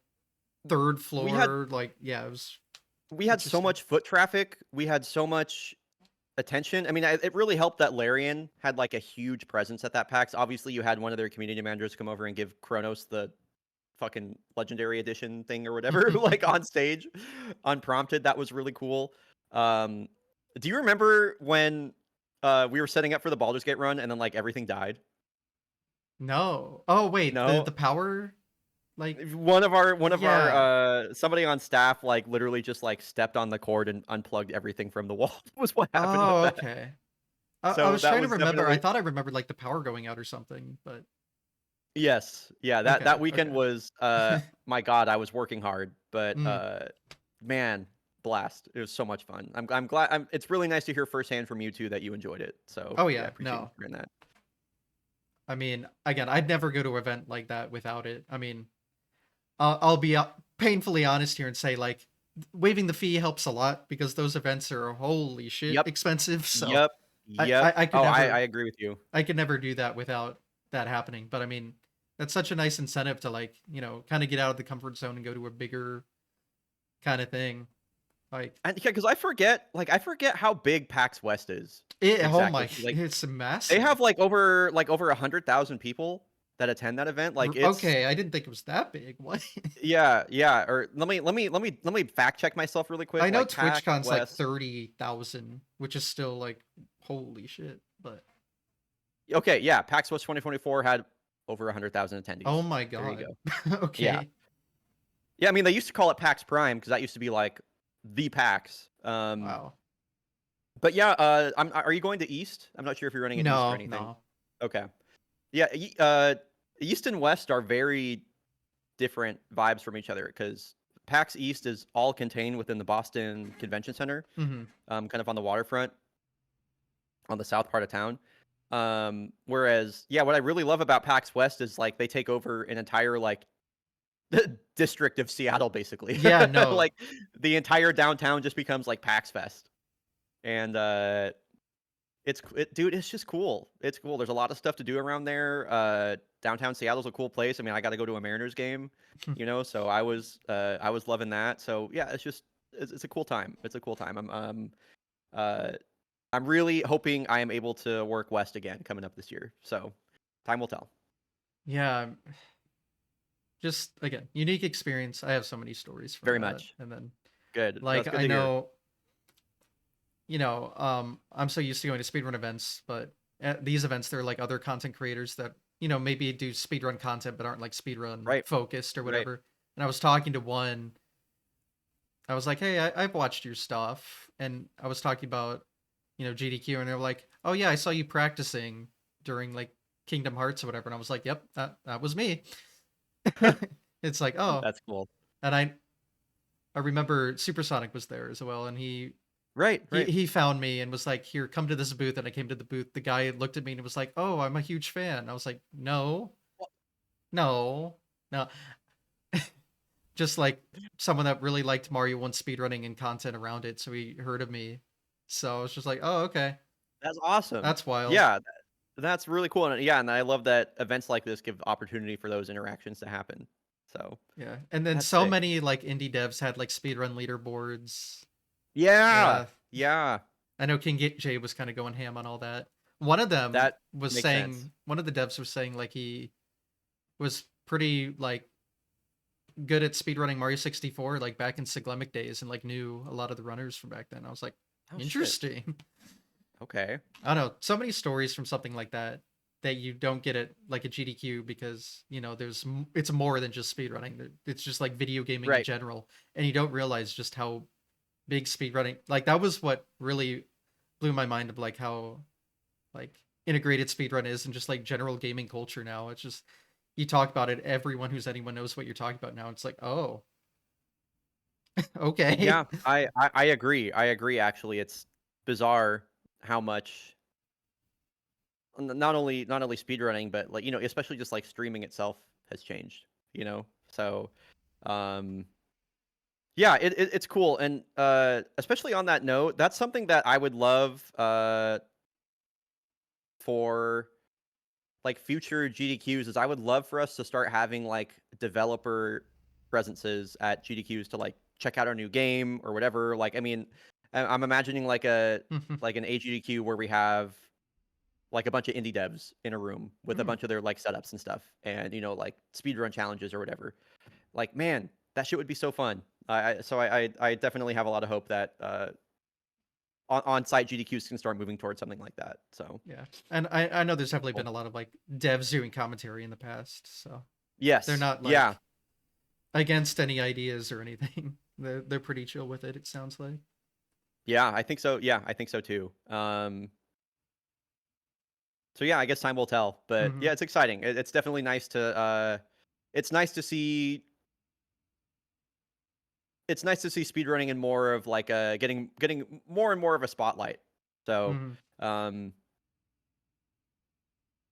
third floor. Like, yeah, it was. We had so much foot traffic. We had so much attention. I mean, it really helped that Larian had like a huge presence at that PAX. Obviously, you had one of their community managers come over and give Kronos the fucking legendary edition thing or whatever, like on stage, unprompted. That was really cool. Do you remember when we were setting up for the Baldur's Gate run and then like everything died? No. Oh wait, No. the power, like one of our somebody on staff like literally just like stepped on the cord and unplugged everything from the wall. Was what happened with that. okay. So I was that trying was to remember. definitely- I thought I remembered like the power going out or something, but Yes. Yeah, Okay, that weekend okay. was my god, I was working hard, but Mm. man, blast. It was so much fun. I'm glad it's really nice to hear firsthand from you too that you enjoyed it. So Oh I yeah, appreciate you no. hearing that. I mean, again, I'd never go to an event like that without it. I mean, I'll be painfully honest here and say like waiving the fee helps a lot because those events are holy shit Yep. expensive. So Yep. I could Oh, never. I agree with you. I could never do that without that happening. But I mean, that's such a nice incentive to like kind of get out of the comfort zone and go to a bigger kind of thing. Like, And yeah, because I forget how big PAX West is. oh my, Like it's massive. they have like over 100,000 people that attend that event. Like it's okay. I didn't think it was that big. What? yeah. Or let me fact check myself really quick. I know like, PAX TwitchCon's like West- 30,000, which is still like holy shit. But Okay, yeah, PAX West 2024 had over 100,000 Oh attendees. my There you god. go. Yeah. Okay. Yeah, I mean, they used to call it PAX Prime because that used to be like the PAX. Wow. But yeah, are you going to East? I'm not sure if you're running at East or No, anything. no. Okay. Yeah, East and West are very different vibes from each other because PAX East is all contained within the Boston Convention Center, Hmm. kind of on the waterfront, on the south part of town. Whereas, yeah, what I really love about PAX West is like they take over an entire like the district of Seattle, basically. Yeah, no. Like the entire downtown just becomes like PAX Fest, and dude, it's just cool. It's cool. There's a lot of stuff to do around there. Downtown Seattle's a cool place. I mean, I got to go to a Mariners game, so I was loving that. So yeah, it's a cool time. It's a cool time. Uh, I'm really hoping I am able to work West again coming up this year. So time will tell. Yeah, just again, unique experience. I have so many stories from Very that. much. And then Good. like That's good I to hear. know, I'm so used to going to speedrun events, but at these events there are like other content creators that, maybe do speedrun content but aren't like speedrun Right. focused or Right. whatever. And I was talking to one, I was like, "Hey, I've watched your stuff." And I was talking about, GDQ, and they're like, "Oh yeah, I saw you practicing during like Kingdom Hearts or whatever." And I was like, "Yep, that was me." It's like, "Oh." That's cool. And I remember Supersonic was there as well, and Right. he Right. he found me and was like, "Here, come to this booth." And I came to the booth. The guy looked at me and was like, "Oh, I'm a huge fan." I was like, "No, no, no." Just like someone that really liked Mario 1 speedrunning and content around it, so he heard of me. So I was just like, "Oh, okay. That's awesome. That's wild." Yeah, that's really cool. And yeah, and I love that events like this give opportunity for those interactions to happen. So Yeah. And then that's so sick. many like indie devs had like speedrun leaderboards. Yeah. Yeah. Yeah. I know King J was kind of going ham on all that. One of them That was makes sense. saying, one of the devs was saying like he was pretty like good at speedrunning Mario 64 like back in Siglemic days, and like knew a lot of the runners from back then. I was like, Oh shit. interesting. Okay. I don't know, so many stories from something like that that you don't get at like a GDQ, because it's more than just speedrunning. It's just like video gaming in Right. general, and you don't realize just how big speedrunning, like that was what really blew my mind of like how like integrated speedrun is and just like general gaming culture now. It's just, you talk about it, everyone who's anyone knows what you're talking about now. It's like, oh, okay. Yeah, I agree. I agree actually. It's bizarre how much not only speedrunning, but like, especially just like streaming itself has changed, you know? So, um yeah, it's cool. And especially on that note, that's something that I would love for like future GDQs is I would love for us to start having like developer presences at GDQs to like check out our new game or whatever. Like, I mean, I'm imagining like an AGDQ where we have like a bunch of indie devs in a room with a Hmm. bunch of their like setups and stuff, and like speedrun challenges or whatever. Like, man, that shit would be so fun. So I definitely have a lot of hope that on-site GDQs can start moving towards something like that. So Yeah. And I know there's definitely been cool. a lot of like devs doing commentary in the past, so they're Yes, not yeah, like against any ideas or anything. They're pretty chill with it, it sounds like. yeah, I think so. Yeah, I think so too. So yeah, I guess time will tell. But Hmm. yeah, it's exciting. It's definitely it's nice to see it's nice to see speedrunning in more of like getting more and more of a spotlight. So Hmm. um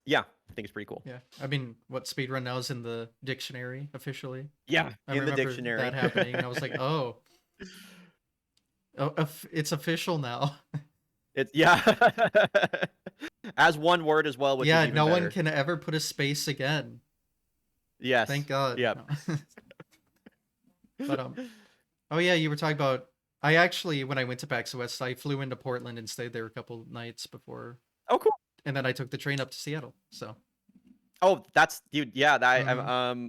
yeah, I think it's pretty cool. Yeah. I mean, what speedrun now is in the dictionary officially. Yeah, I in the remember that dictionary. happening, and I was like, oh, it's official now. It's yeah. As one word as well, which is Yeah, even no one better. can ever put a space again. Thank Yes. God. Yep. No. But oh yeah, you were talking about. I actually, when I went to PAX West, I flew into Portland and stayed there a couple nights before, Oh, cool. and then I took the train up to Seattle. So. Oh, that's dude. Yeah, Hmm.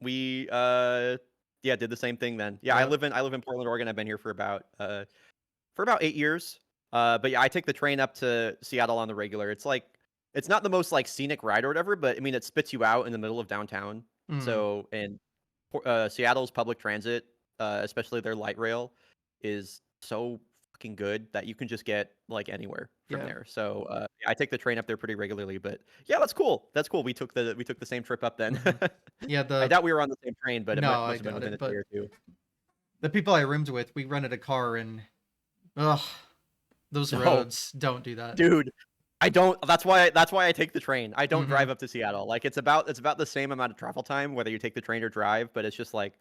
we yeah, did the same thing then. Yeah, Yeah. I live in Portland, Oregon. I've been here for about 8 years. But yeah, I take the train up to Seattle on the regular. It's like it's not the most like scenic ride or whatever, but I mean it spits you out in the middle of downtown. Mm, So and Seattle's public transit, especially their light rail, is so fucking good that you can just get like anywhere from yeah. there. So yeah, I take the train up there pretty regularly. But yeah, that's cool. That's cool. We took the same trip up then. Hmm. Yeah. I doubt we were on the same train, but it No, I must have been doubt within a it. day But or two. the people I roomed with, we rented a car, and ugh, those No, roads, don't do that. dude. I don't. That's why I take the train. I don't Hmm. drive up to Seattle. Like it's about the same amount of travel time whether you take the train or drive. But it's just like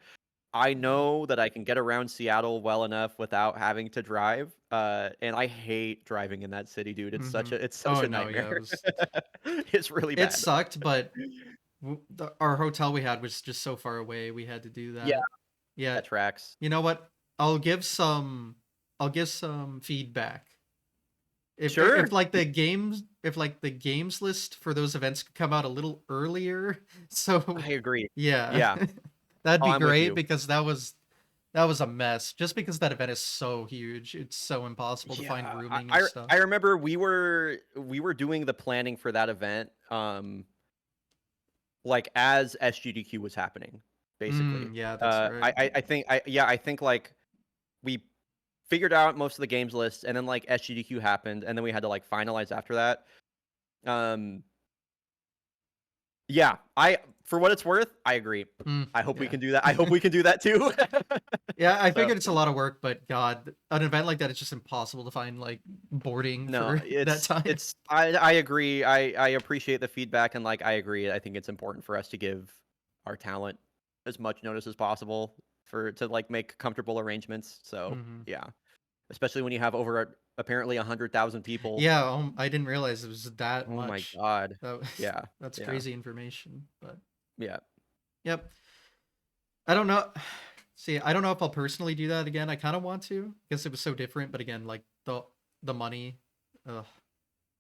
I Yeah. know that I can get around Seattle well enough without having to drive. And I hate driving in that city, dude. It's such Hmm. a it's such Oh a no, yeah, nightmare. It's really it bad. sucked, but our hotel we had was just so far away. We had to do Yeah, that. Yeah. that tracks. You know what? I'll give some. I'll give some feedback. If Sure. like the games, if like the games list for those events could come out a little earlier, so I agree. yeah, Yeah. that'd Oh, be I'm with great you. because that was a mess. Just because that event is so huge, it's so impossible to Yeah, find I rooming and I stuff. I remember we were doing the planning for that event, like as SGDQ was happening, basically. Yeah, that's right. I think like we figured out most of the games list, and then like SGDQ happened, and then we had to like finalize after that. Um, yeah, I for what it's worth, I agree. I hope we Yeah. can do that. I hope we can do that too. Yeah, I So figured it's a lot of work, but God, an event like that, it's just impossible to find like boarding no, for that time. I agree. I appreciate the feedback, and like I agree. I think it's important for us to give our talent as much notice as possible to like make comfortable arrangements. So Hmm. yeah, especially when you have over apparently 100,000 people. Yeah, I didn't realize it was that Oh my much. god. That, Yeah. that's Yeah. crazy information, but Yeah. yep. I don't know. See, I don't know if I'll personally do that again. I kind of want to because it was so different, but again, like the money, ugh,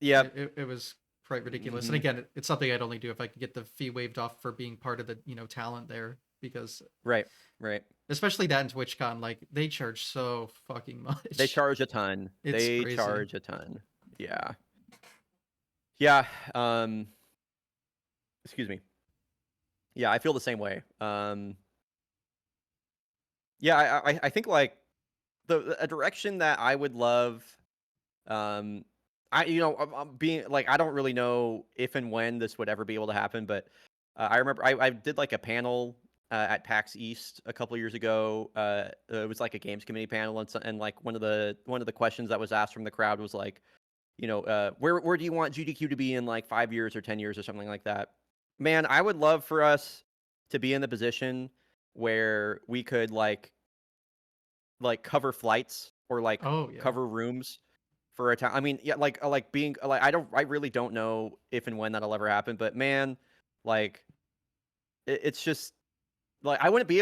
Yep. it was quite ridiculous. And Mhm. again, it's something I'd only do if I could get the fee waived off for being part of the talent there, because Right. Right. especially that in TwitchCon, like they charge so fucking They much. charge a ton. It's They crazy. charge a ton. Yeah. Yeah. Excuse me. Yeah, I feel the same way. Yeah, I think like a direction that I would love. I'm being like I don't really know if and when this would ever be able to happen, but I remember I did like a panel at PAX East a couple years ago. It was like a games committee panel, and like one of the questions that was asked from the crowd was like, where do you want GDQ to be in like 5 years or 10 years or something like that? Man, I would love for us to be in the position where we could like cover flights or like Oh yeah. cover rooms for a time. I mean, yeah, like being like I really don't know if and when that'll ever happen, but man, like it's just like I would not be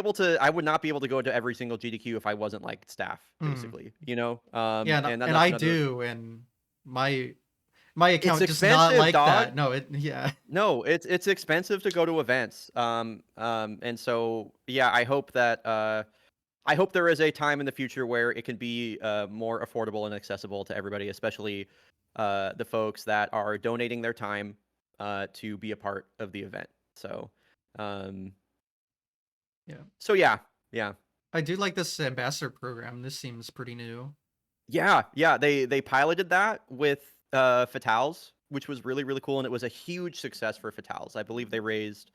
able to go to every single GDQ if I wasn't like staff, Mhm. basically, Yeah, and and that's I another. do, and my It's account does not expensive, like dog. that. No, yeah. No, it's expensive to go to events. And so yeah, I hope there is a time in the future where it can be more affordable and accessible to everybody, especially the folks that are donating their time to be a part of the event. So, um, Yeah. so yeah, yeah, I do like this ambassador program. This seems pretty new. yeah. They piloted that with Fatals, which was really really cool, and it was a huge success for Fatals. I believe they raised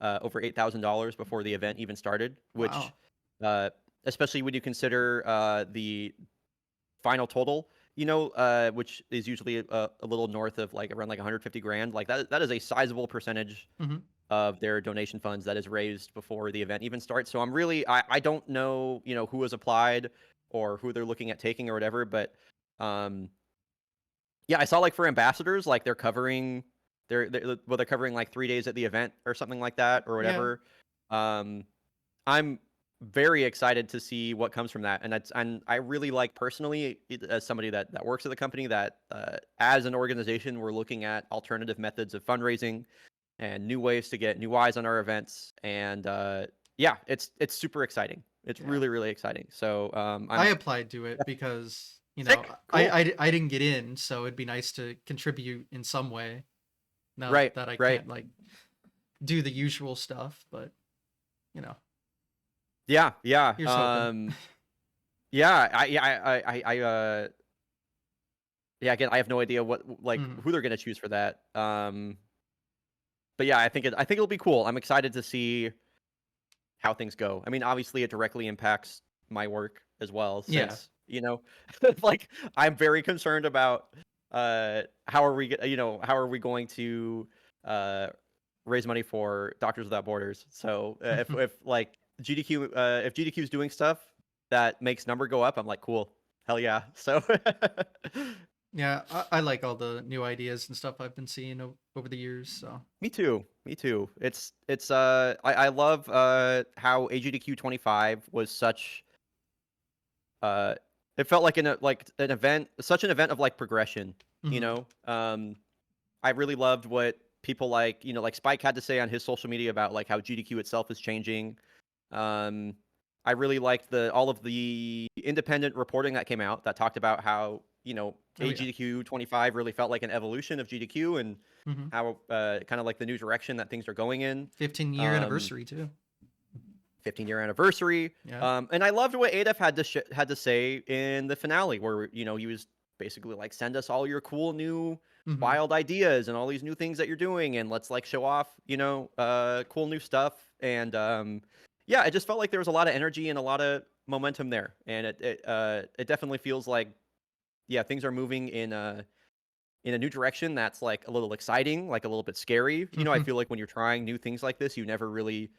over $8,000 before the event even started, which, Wow. uh, especially when you consider the final total, which is usually a little north of like around like 150 grand. Like that is a sizable percentage Hmm. of their donation funds that is raised before the event even starts. So I don't know, who has applied or who they're looking at taking or whatever, but um, yeah, I saw like for ambassadors, like they're covering like 3 days at the event or something like that or Yeah. whatever. Um, I'm very excited to see what comes from that, and I really like personally as somebody that works at the company that as an organization we're looking at alternative methods of fundraising and new ways to get new eyes on our events, and yeah, it's super exciting. It's Yeah. really really exciting. So I I'm applied to it because sick. I, Cool. I I didn't get in, so it'd be nice to contribute in some way. now Right, that I right. can't like do the usual stuff. But you know, Yeah, yeah. here's hoping. Yeah, yeah, again, I have no idea what like Mhm. who they're gonna choose for that. But yeah, I think it'll be cool. I'm excited to see how things go. I mean, obviously, it directly impacts my work as well, Yeah. since like I'm very concerned about how are we how are we going to uh raise money for Doctors Without Borders. So if like GDQ if GDQ is doing stuff that makes number go up, I'm like, cool, hell yeah. So Yeah, I like all the new ideas and stuff I've been seeing over the years. So me too. Me too. It's I love how AGDQ 25 was such uh it felt like an event, such an event of like progression, you mhm. know. I really loved what people like, like Spike had to say on his social media about like how GDQ itself is changing. Um I really liked the all of the independent reporting that came out that talked about how, Oh yeah. AGDQ 25 really felt like an evolution of GDQ, and Hmm. how kind of like the new direction that things are going in. 15-year Um, anniversary too. 15-year anniversary. Yeah. And I loved what Adef had to say in the finale, where he was basically like, send us all your cool new Hmm. wild ideas and all these new things that you're doing, and let's like show off cool new stuff. And yeah, it just felt like there was a lot of energy and a lot of momentum there, and it definitely feels like, yeah, things are moving in a new direction that's like a little exciting, like a little bit scary. I feel like when you're trying new things like this, you never really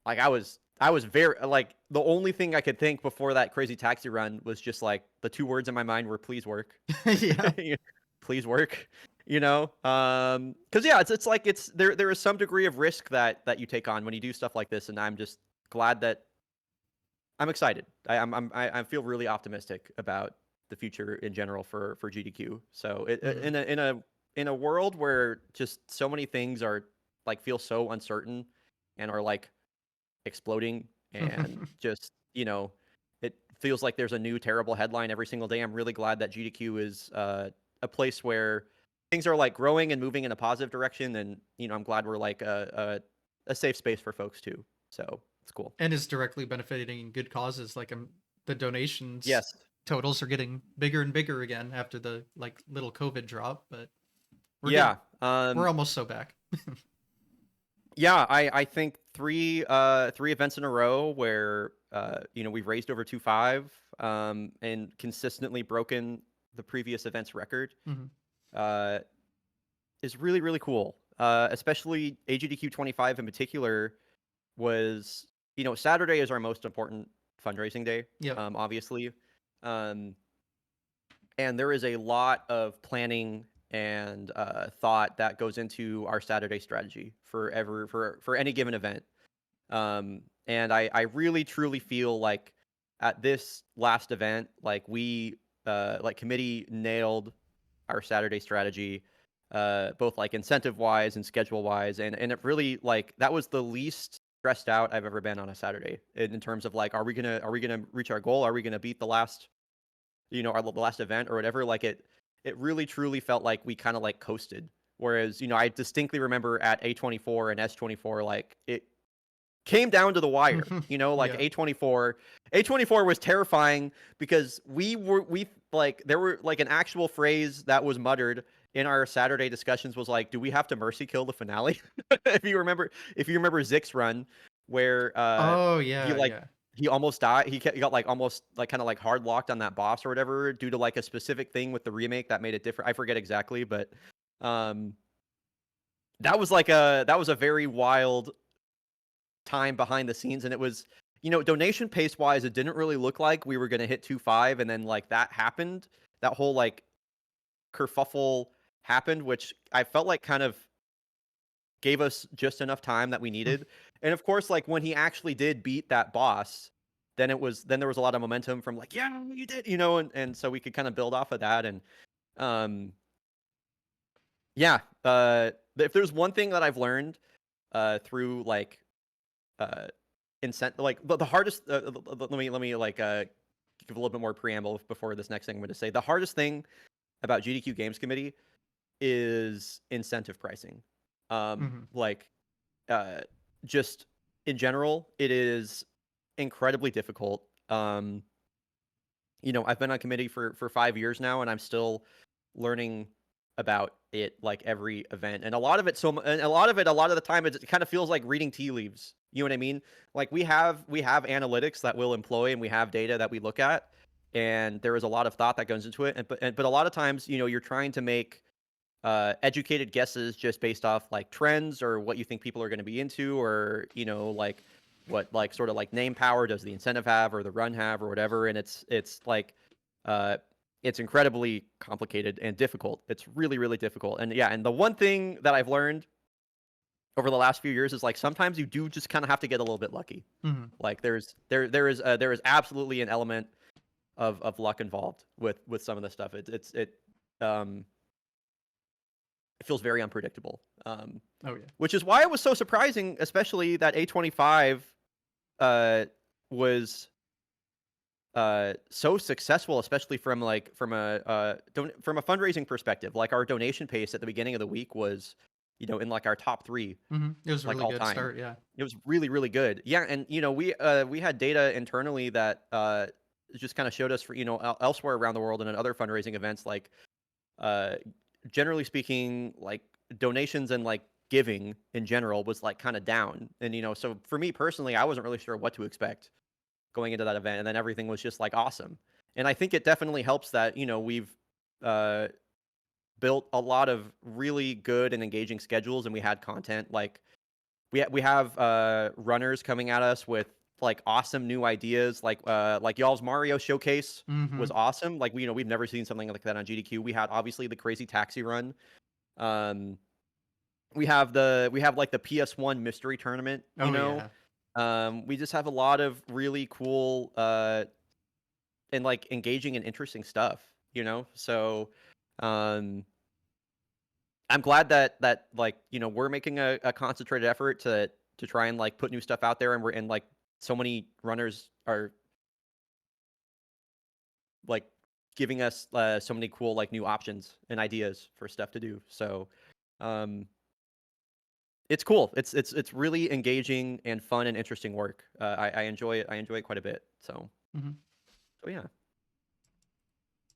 like I was very like, the only thing I could think before that crazy taxi run was just like, the two words in my mind were, please work. Yeah. Please work. Because yeah, it's like, there is some degree of risk that you take on when you do stuff like this, and I'm just glad that I'm excited. I feel really optimistic about the future in general for GDQ. So Hmm. in a world where just so many things are like, feel so uncertain and are like exploding, and just it feels like there's a new terrible headline every single day. I'm really glad that GDQ is a place where things are like growing and moving in a positive direction, and I'm glad we're like a safe space for folks too. So it's cool. And is directly benefiting good causes. Like the donations Yes. totals are getting bigger and bigger again after the like little COVID drop, but we're getting Yeah. we're almost so back. Yeah, I think three events in a row where we've raised over 2.5, and consistently broken the previous event's record, Hmm. uh is really, really cool. Especially AGDQ 25 in particular was, Saturday is our most important fundraising day, Yep. obviously. Um, and there is a lot of planning and thought that goes into our Saturday strategy for any given event. And I really truly feel like at this last event, like we like committee nailed our Saturday strategy, both like incentive wise and schedule wise, and it really, like, that was the least stressed out I've ever been on a Saturday, in terms of like, are we gonna reach our goal? Are we gonna beat the last the last event or whatever? Like, it really truly felt like we kind of like coasted. Whereas I distinctly remember at A24 and S24, like, it came down to the wire. Like, Yeah. A24 was terrifying, because we like, there were like an actual phrase that was muttered in our Saturday discussions, was like, do we have to mercy kill the finale? If you remember Zick's run, where Oh he yeah, like yeah. he almost died. He got like almost like kind of like hard locked on that boss or whatever, due to like a specific thing with the remake that made it different. I forget exactly, but um that was a very wild time behind the scenes. And it was, donation pace wise, it didn't really look like we were going to hit 2.5, and then like that happened. That whole like kerfuffle happened, which I felt like kind of gave us just enough time that we needed. And of course, like, when he actually did beat that boss, then there was a lot of momentum from like, yeah, you did, and so we could kind of build off of that. And um yeah, if there's one thing that I've learned through like uh like the hardest let me like give a little bit more preamble before this next thing I'm going to say. The hardest thing about GDQ Games Committee is incentive pricing. Hmm. Like uh, just in general, it is incredibly difficult. I've been on committee for 5 years now, and I'm still learning about it like every event. And a lot of it, a lot of the time, it kind of feels like reading tea leaves. You know what I mean? Like we have analytics that we'll employ, and we have data that we look at, and there is a lot of thought that goes into it. But a lot of times, you're trying to make educated guesses just based off like trends or what you think people are going to be into, or like what like sort of like name power does the incentive have or the run have or whatever. And it's like uh it's incredibly complicated and difficult. It's really, really difficult. And yeah, and the one thing that I've learned over the last few years is like sometimes you do just kind of have to get a little bit lucky. Hmm. Like there is absolutely an element of luck involved with some of this stuff. Um it feels very unpredictable. Oh yeah. Which is why it was so surprising, especially that A25 was so successful, especially from a fundraising perspective. Like our donation pace at the beginning of the week was, in like our top 3, It was a like really all good time. start. Yeah. It was really, really good. Yeah, and we had data internally that just kind of showed us for elsewhere around the world and in other fundraising events, like uh generally speaking, like donations and like giving in general was like kind of down. And so for me personally, I wasn't really sure what to expect going into that event, and then everything was just like awesome. And I think it definitely helps that we've uh built a lot of really good and engaging schedules, and we had content like we have runners coming at us with like awesome new ideas, like y'all's Mario showcase Hmm. was awesome. Like we've never seen something like that on GDQ. We had obviously the crazy taxi run. um we have like the PS1 mystery tournament. Oh yeah. We just have a lot of really cool and like engaging and interesting stuff. So um I'm glad that like we're making a concentrated effort to try and like put new stuff out there, and like so many runners are like giving us so many cool like new options and ideas for stuff to do. So um it's cool. It's really engaging and fun and interesting work. I enjoy it. I enjoy it quite a bit. Hmm. So yeah.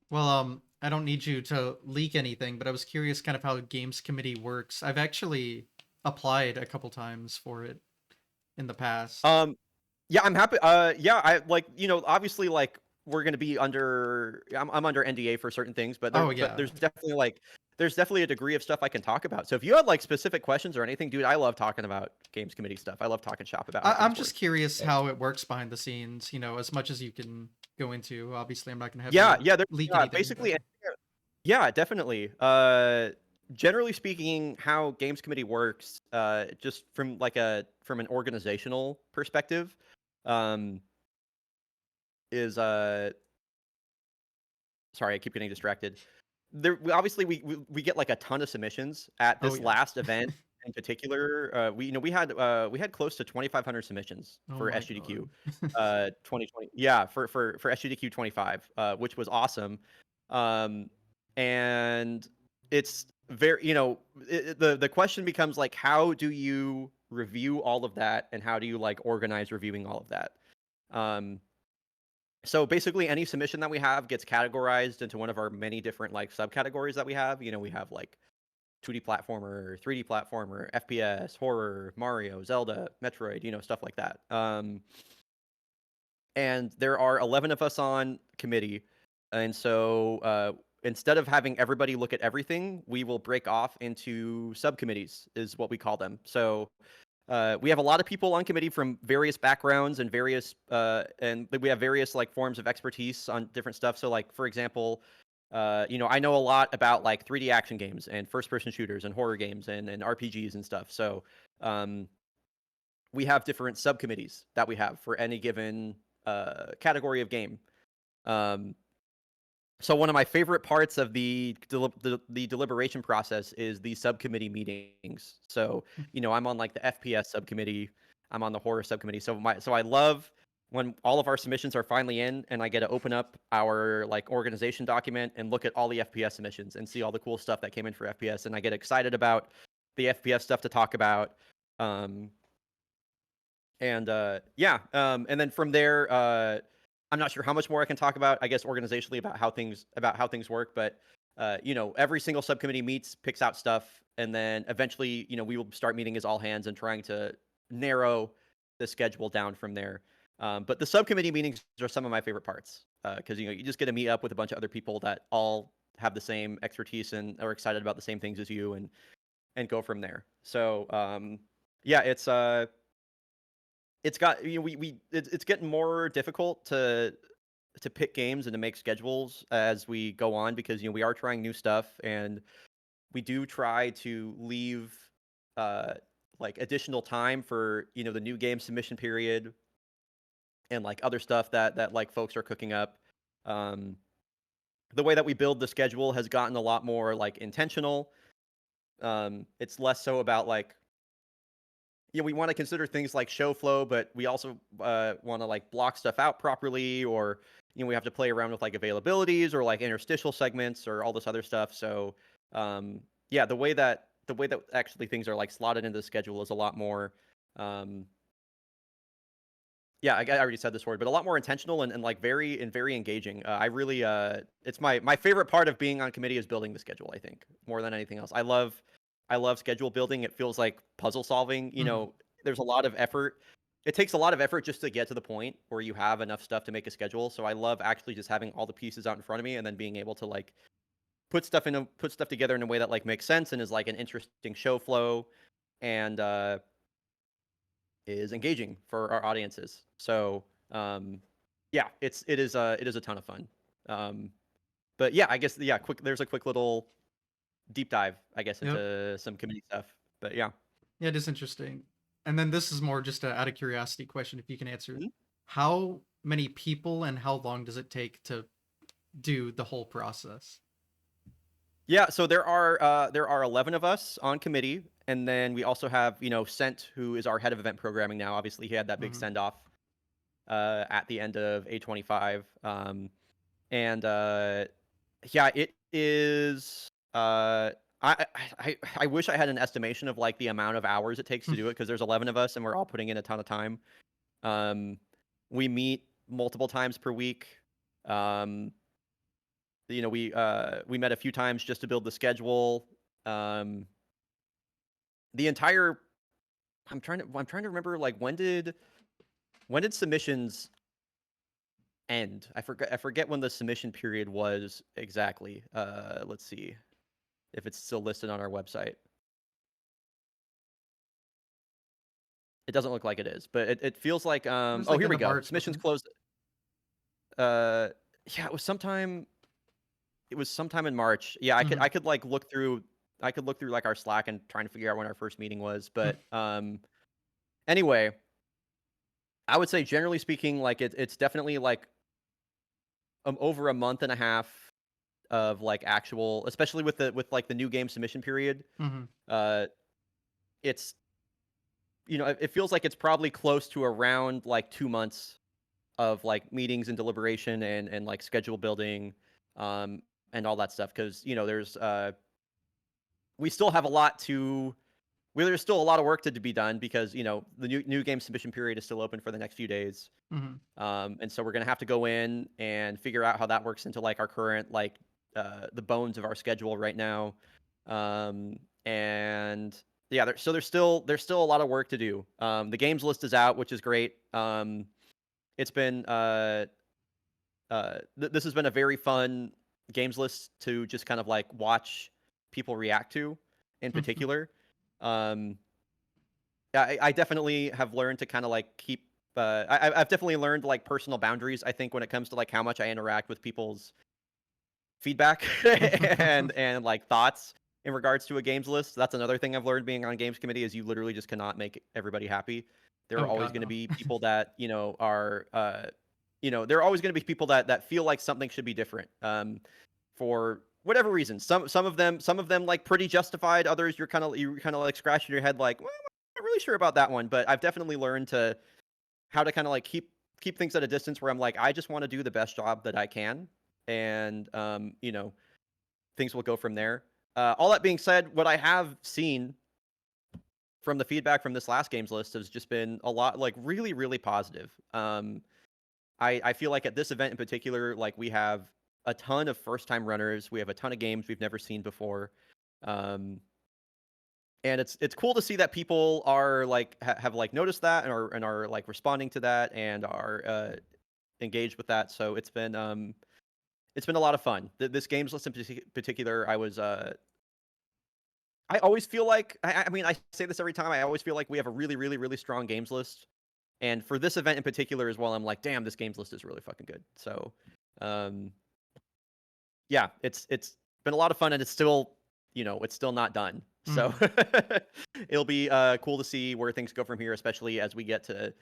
Well, I don't need you to leak anything, but I was curious kind of how games committee works. I've actually applied a couple times for it in the past. Um Yeah, I'm happy. Yeah, I like obviously like we're gonna be under. I'm under NDA for certain things, but Oh yeah. there's definitely a degree of stuff I can talk about. So if you had like specific questions or anything, dude, I love talking about games committee stuff. I love talking shop about how I'm things just work. curious So, how it works behind the scenes, as much as you can go into. Obviously, I'm not going to have yeah, you yeah, leak yeah, anything, but basically, yeah, definitely. Generally speaking, how games committee works, just from an organizational perspective, um, is sorry, I keep getting distracted. Obviously we get like a ton of submissions at oh this yeah. last event in particular. We had close to 2,500 submissions Oh for my god. SGDQ 2020. Yeah, for SGDQ 25, which was awesome. Um, and it's very the question becomes like, how do you review all of that, and how do you like organize reviewing all of that? Um, so basically, any submission that we have gets categorized into one of our many different like subcategories that we have. We have like 2D platformer, 3D platformer, FPS, horror, Mario, Zelda, Metroid, stuff like that. And there are 11 of us on committee, and so instead of having everybody look at everything, we will break off into subcommittees, is what we call them. So we have a lot of people on committee from various backgrounds and and we have various like forms of expertise on different stuff. So like, for example, I know a lot about like 3D action games and first person shooters and horror games and RPGs and stuff. So um, we have different subcommittees that we have for any given category of game. Um, so one of my favorite parts of the deliberation process is the subcommittee meetings. So I'm on like the FPS subcommittee, I'm on the horror subcommittee. So I love when all of our submissions are finally in, and I get to open up our like organization document and look at all the FPS submissions and see all the cool stuff that came in for FPS, and I get excited about the FPS stuff to talk about. Um, and and then from there, I'm not sure how much more I can talk about, I guess, organizationally about how things work, but every single subcommittee meets, picks out stuff, and then eventually, we will start meeting as all hands and trying to narrow the schedule down from there. But the subcommittee meetings are some of my favorite parts because you just get to meet up with a bunch of other people that all have the same expertise and are excited about the same things as you, and go from there. So yeah, it's got it's getting more difficult to pick games and to make schedules as we go on because we are trying new stuff, and we do try to leave uh like additional time for the new game submission period and like other stuff that like folks are cooking up. um the way that we build the schedule has gotten a lot more like intentional. It's less so about like we want to consider things like show flow, but we also want to like block stuff out properly, or we have to play around with like availabilities or like interstitial segments or all this other stuff. So yeah, the way that actually things are like slotted into the schedule is a lot more um, yeah, I already said this word, but a lot more intentional and like very engaging. I really it's my favorite part of being on committee is building the schedule, I think, more than anything else. I love schedule building. It feels like puzzle solving. Mhm. There's a lot of effort. It takes a lot of effort just to get to the point where you have enough stuff to make a schedule. So I love actually just having all the pieces out in front of me and then being able to like put stuff together in a way that like makes sense and is like an interesting show flow and is engaging for our audiences. So yeah, it is a ton of fun. Um, but yeah, I guess there's a quick little deep dive, I guess, Yep. into some community stuff. But yeah. Yeah, it is interesting. And then this is more just a out of curiosity question, if you can answer. Mhm. How many people and how long does it take to do the whole process? Yeah, so there are 11 of us on committee, and then we also have Sent, who is our head of event programming now. Obviously, he had that big Mhm. send off at the end of A25, and yeah, it is. I wish I had an estimation of like the amount of hours it takes to do it because there's 11 of us and we're all putting in a ton of time. Um, we meet multiple times per week. Um, we met a few times just to build the schedule. Um, the entire I'm trying to remember like when did submissions end? I forget when the submission period was exactly. Let's see if it's still listed on our website. It doesn't look like it is, but it feels like It was oh, like here end we of go. March, Submissions wasn't it? closed. Uh yeah, it was sometime in March. Yeah, I could Mhm. I could like look through like our Slack and trying to figure out when our first meeting was, but anyway, I would say generally speaking like it's definitely like over a month and a half of like actual, especially with like the new game submission period. Mhm. Uh it's it feels like it's probably close to around like 2 months of like meetings and deliberation and like schedule building um and all that stuff because there's we still have a lot to there's still a lot of work to be done because the new game submission period is still open for the next few days. Mhm. And so we're gonna have to go in and figure out how that works into like our current like the bones of our schedule right now. And yeah, there's still a lot of work to do. The games list is out, which is great. It's been this has been a very fun games list to just kind of like watch people react to in particular. Um, I definitely have learned to kind of like keep. I've definitely learned like personal boundaries. I think when it comes to like how much I interact with people's feedback and like thoughts in regards to a games list. That's another thing I've learned being on games committee is you literally just cannot make everybody happy. There are Oh always god, going to no. be people that are there are always going to be people that feel like something should be different for whatever reason. Some of them like pretty justified. Others you're kind of like scratching your head like, well, I'm not really sure about that one. But I've definitely learned to how to kind of like keep keep things at a distance where I'm like, I just want to do the best job that I can, and things will go from there. All that being said, what I have seen from the feedback from this last games list has just been a lot, like, really, really positive. I feel like at this event in particular, like, we have a ton of first time runners. We have a ton of games we've never seen before. Um, and it's cool to see that people are like have like noticed that and are like responding to that and are engaged with that. So it's been a lot of fun. This games list in particular, I always feel like I mean I say this every time. I always feel like we have a really really really strong games list, and for this event in particular as well, I'm like, damn, this games list is really fucking good. So, um, yeah, it's been a lot of fun, and it's still it's still not done. So it'll be cool to see where things go from here, especially as we get to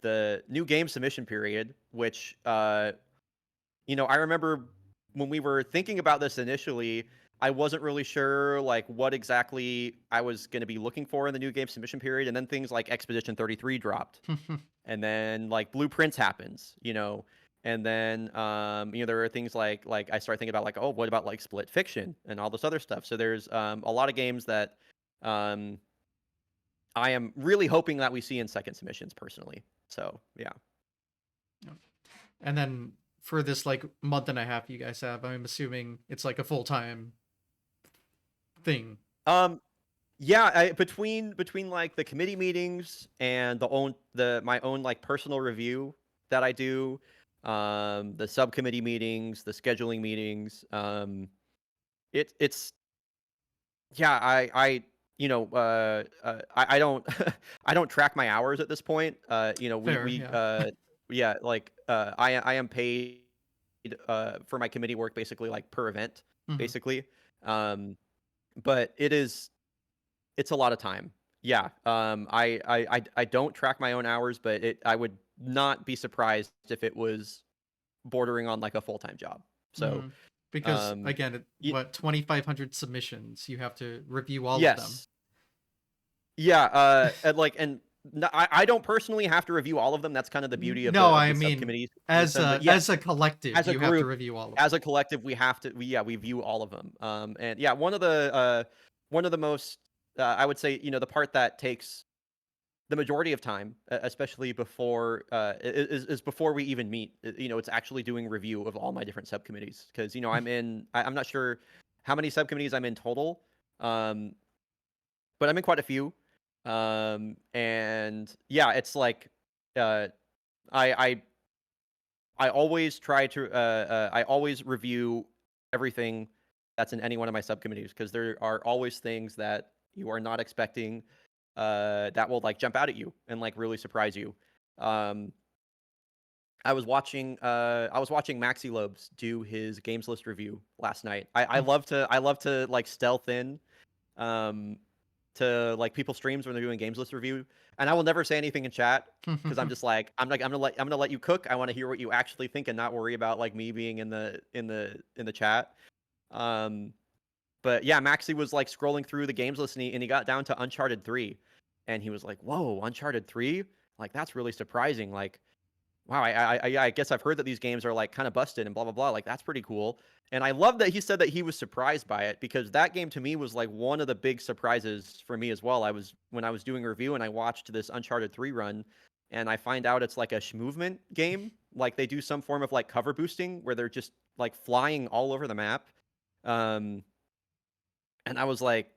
the new game submission period, which I remember when we were thinking about this initially, I wasn't really sure like what exactly I was going to be looking for in the new game submission period, and then things like Expedition 33 dropped, and then like Blueprints happens, and then there are things like I start thinking about like, oh, what about like Split Fiction and all this other stuff. So there's a lot of games that um I am really hoping that we see in second submissions personally. So yeah. And then for this like month and a half you guys have, I'm assuming it's like a full-time thing. Yeah, between like the committee meetings and my own like personal review that I do, the subcommittee meetings, the scheduling meetings, it's yeah, I don't I don't track my hours at this point. Fair, We yeah. yeah, like I am paid for my committee work basically like per event, Mhm. basically. Um, but it's a lot of time. Yeah. I don't track my own hours, but I would not be surprised if it was bordering on like a full-time job. So, Because um, again, y- what 2,500 submissions, you have to review all of them. yes. Yeah. I don't personally have to review all of them. That's kind of the beauty of No, the I mean subcommittees as system. But as yes, a collective, as a you have to group, review all of as them. a collective, we view all of them. And yeah, one of the most I would say the part that takes the majority of time, especially before is before we even meet. It's actually doing review of all my different subcommittees because I'm not sure how many subcommittees I'm in total, um, but I'm in quite a few, and yeah, it's like uh, I I I always try to I always review everything that's in any one of my subcommittees because there are always things that you are not expecting that will like jump out at you and like really surprise you. Um, I was watching Maxi Lobes do his games list review last night. I love to like stealth in um to like people's streams when they're doing games list review, and I will never say anything in chat because I'm just like I'm gonna let you cook. I want to hear what you actually think and not worry about like me being in the chat. Um, but yeah, Maxi was like scrolling through the games list and he got down to Uncharted 3, and he was like, "Whoa, Uncharted 3? Like that's really surprising. Like, wow, I guess I've heard that these games are like kind of busted and blah blah blah. Like that's pretty cool." And I love that he said that he was surprised by it because that game to me was like one of the big surprises for me as well. When I was doing a review and I watched this Uncharted 3 run, and I find out it's like a movement game. Like they do some form of like cover boosting where they're just like flying all over the map. Um, and I was like,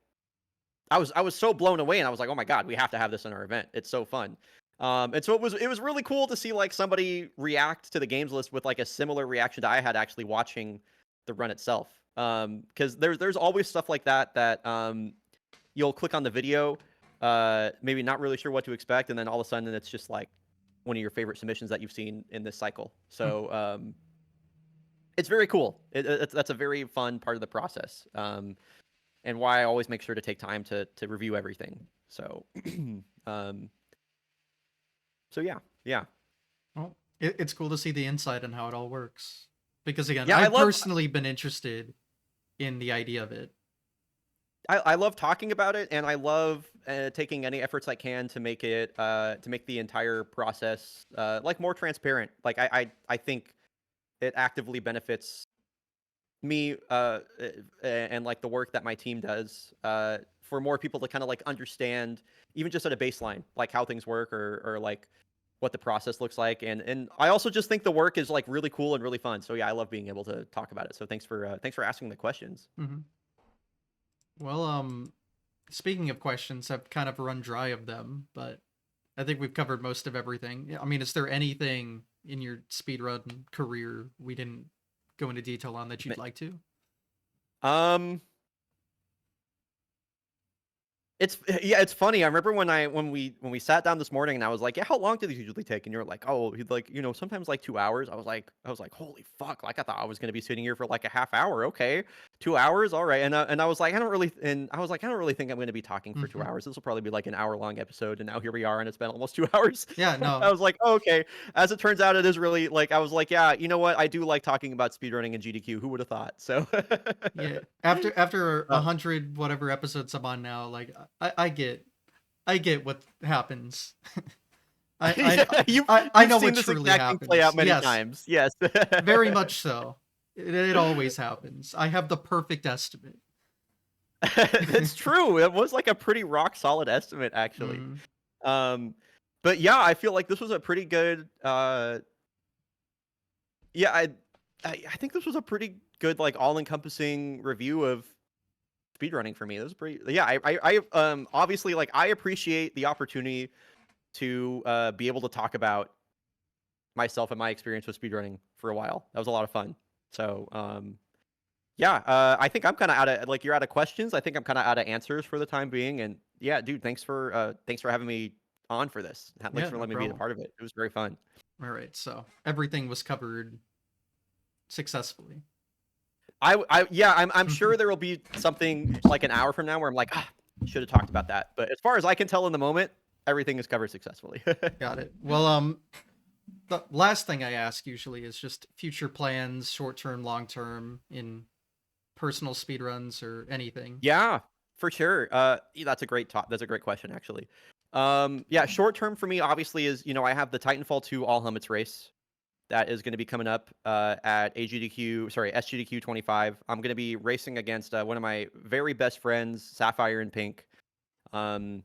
I was so blown away, and I was like, oh my god, we have to have this in our event. It's so fun. And so it was really cool to see like somebody react to the games list with like a similar reaction to I had actually watching the run itself. Because there's always stuff like that you'll click on the video, maybe not really sure what to expect, and then all of a sudden it's just like one of your favorite submissions that you've seen in this cycle. So it's very cool. That's a very fun part of the process. And why I always make sure to take time to review everything. So, um, so yeah, yeah, Well, it's cool to see the insight and how it all works. Because again, yeah. I've personally been interested in the idea of it. I love talking about it, and I love taking any efforts I can to make it to make the entire process like more transparent. Like I think it actively benefits me and like the work that my team does for more people to kind of like understand even just at a baseline like how things work or like what the process looks like, and I also just think the work is like really cool and really fun. So yeah, I love being able to talk about it. So thanks for asking the questions. Hmm. Well, speaking of questions, I've kind of run dry of them, but I think we've covered most of everything. I mean, is there anything in your speedrun career we didn't go into detail on that you'd like to? um It's yeah, it's funny. I remember when we sat down this morning and I was like, "Yeah, how long do these usually take?" And you're like, "Oh, he's like, sometimes like 2 hours." I was like, "Holy fuck." Like I thought I was going to be sitting here for like a half hour. Okay. 2 hours. All right. And I was like, I don't really think I'm going to be talking for 2 Hmm. hours. This will probably be like an hour long episode, and now here we are and it's been almost 2 hours. Yeah, I no, was like, oh, "Okay." As it turns out, it is really like I was like, "Yeah, you know what? I do like talking about speedrunning and GDQ. Who would have thought?" So yeah. After a uh, hundred whatever episodes I'm on now, like I get what happens. I yeah, I you've know seen what this truly exact thing play out happens. many Yes, times. Yes. very much so. It always happens. I have the perfect estimate. That's true. It was like a pretty rock solid estimate actually. Mm, Um but yeah, I feel like this was a pretty good yeah, I think this was a pretty good like all-encompassing review of speedrunning for me. This was pretty yeah, I obviously like I appreciate the opportunity to be able to talk about myself and my experience with speedrunning for a while. That was a lot of fun. So, yeah, I think I'm kind of out of like you're out of questions. I think I'm kind of out of answers for the time being. And yeah, dude, thanks for having me on for this. Thanks yeah, for no letting me be a problem. part of it. It was very fun. All right, so everything was covered successfully. Yeah, I'm sure there will be something like an hour from now where I'm like, ah, should have talked about that. But as far as I can tell in the moment, everything is covered successfully. Got it. Well, the last thing I ask usually is just future plans, short term, long term, in personal speedruns or anything. Yeah, for sure. Yeah, that's a great question actually. Yeah, short term for me obviously is, I have the Titanfall 2 all helmets race that is going to be coming up at SGDQ 25. I'm going to be racing against one of my very best friends, Sapphire and Pink. Um,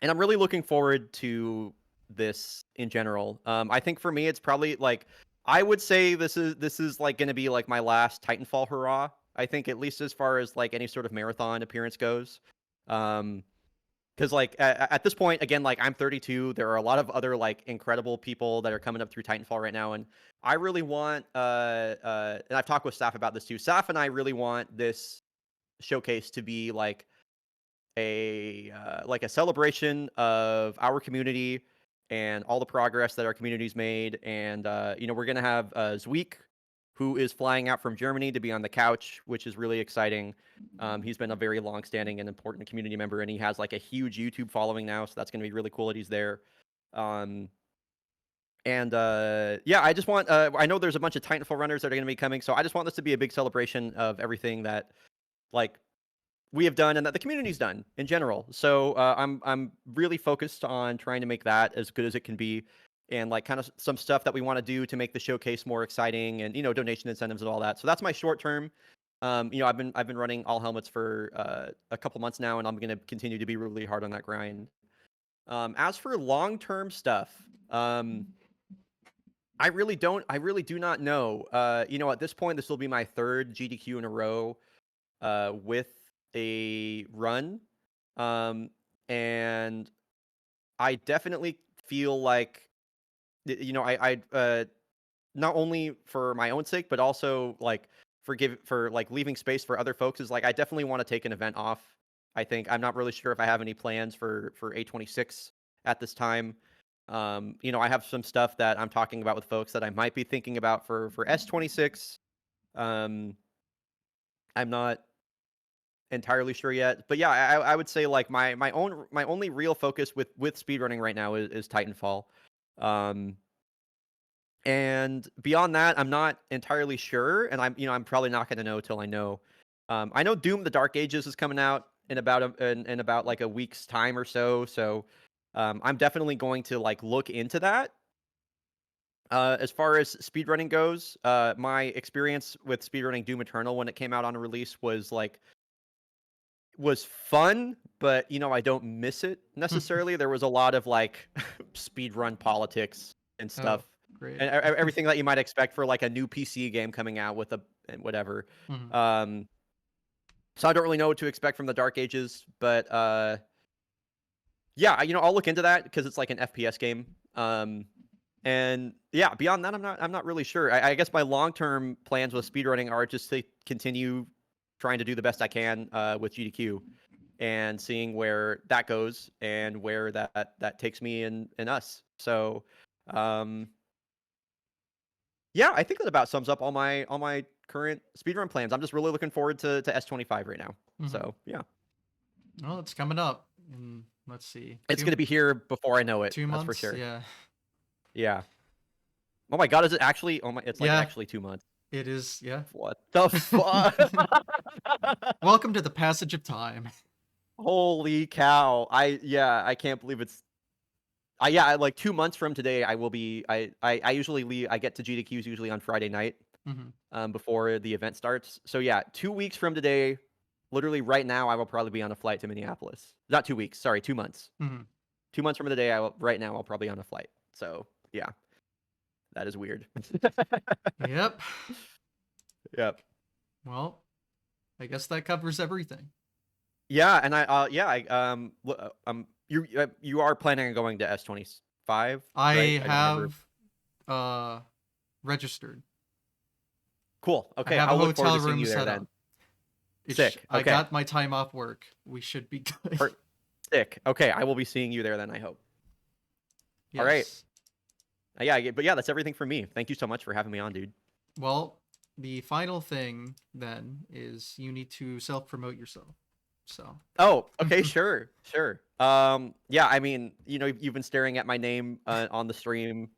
and I'm really looking forward to this in general. I think for me, it's probably like I would say this is like going to be like my last Titanfall hurrah. I think at least as far as like any sort of marathon appearance goes. Um, because like at this point again, like I'm 32, there are a lot of other like incredible people that are coming up through Titanfall right now, and I really want and I've talked with Saf about this too. Saf and I really want this showcase to be like a celebration of our community and all the progress that our community's made. And we're gonna have Zweek, who is flying out from Germany to be on the couch, which is really exciting. He's been a very long-standing and important community member, and he has like a huge YouTube following now, so that's gonna be really cool that he's there. Um, and yeah, I just want I know there's a bunch of Titanfall runners that are gonna be coming, so I just want this to be a big celebration of everything that like we have done and that the community's done in general. So I'm really focused on trying to make that as good as it can be, and like kind of some stuff that we want to do to make the showcase more exciting, and donation incentives and all that. So that's my short term. I've been running all helmets for a couple months now, and I'm going to continue to be really hard on that grind. As for long term stuff, I really do not know. At this point, this will be my third GDQ in a row with a run. Um, and I definitely feel like, I not only for my own sake, but also like for like leaving space for other folks is like I definitely want to take an event off. I think I'm not really sure if I have any plans for A26 at this time. I have some stuff that I'm talking about with folks that I might be thinking about for S26. Um, I'm not entirely sure yet, but yeah, I would say like my only real focus with speedrunning right now is Titanfall. Um, and beyond that, I'm not entirely sure, and I'm probably not going to know till I know. I know Doom: The Dark Ages is coming out in about like a week's time or so. So I'm definitely going to like look into that. As far as speedrunning goes, my experience with speedrunning Doom Eternal when it came out on release was fun, but I don't miss it necessarily. There was a lot of like speedrun politics and Oh, stuff, great. and everything that you might expect for like a new PC game coming out with a and whatever. Mhm. Um, so I don't really know what to expect from the Dark Ages, but yeah, I'll look into that because it's like an FPS game. And yeah, beyond that, I'm not really sure. I guess my long-term plans with speedrunning are just to continue trying to do the best I can with GDQ and seeing where that goes and where that takes me and us. So, um, yeah, I think that about sums up all my current speedrun plans. I'm just really looking forward to S25 right now. Mhm. So yeah, Well, it's coming up in, let's see, it's gonna be here before I know it. two That's for months. sure. Yeah. Yeah. Oh my God, is it actually? Oh my, it's like Yeah, actually 2 months. it is. Yeah. What the fuck? Welcome to the passage of time. Holy cow! I can't believe it's. Like 2 months from today, I will be. I usually leave. I get to GDQs usually on Friday night, Mhm. before the event starts. So yeah, 2 weeks from today, literally right now, I will probably be on a flight to Minneapolis. Not 2 weeks, sorry, 2 months. Mhm. 2 months from today, right now, I'll probably be on a flight. So yeah, that is weird. Yep. Yep. Well, I guess that covers everything. Yeah, and you are planning on going to S25, right? I I don't remember. have uh registered. Cool. I Okay, have a I'll look forward hotel to seeing room you there set then. up. Sick. I Okay. got my time off work. We should be good. Per- Sick. Okay, I will be seeing you there then, I hope. All right. Yes. But yeah, that's everything for me. Thank you so much for having me on, dude. Well, the final thing then is you need to self-promote yourself. So, Oh, okay, sure, sure. Yeah, I mean, you've been staring at my name on the stream,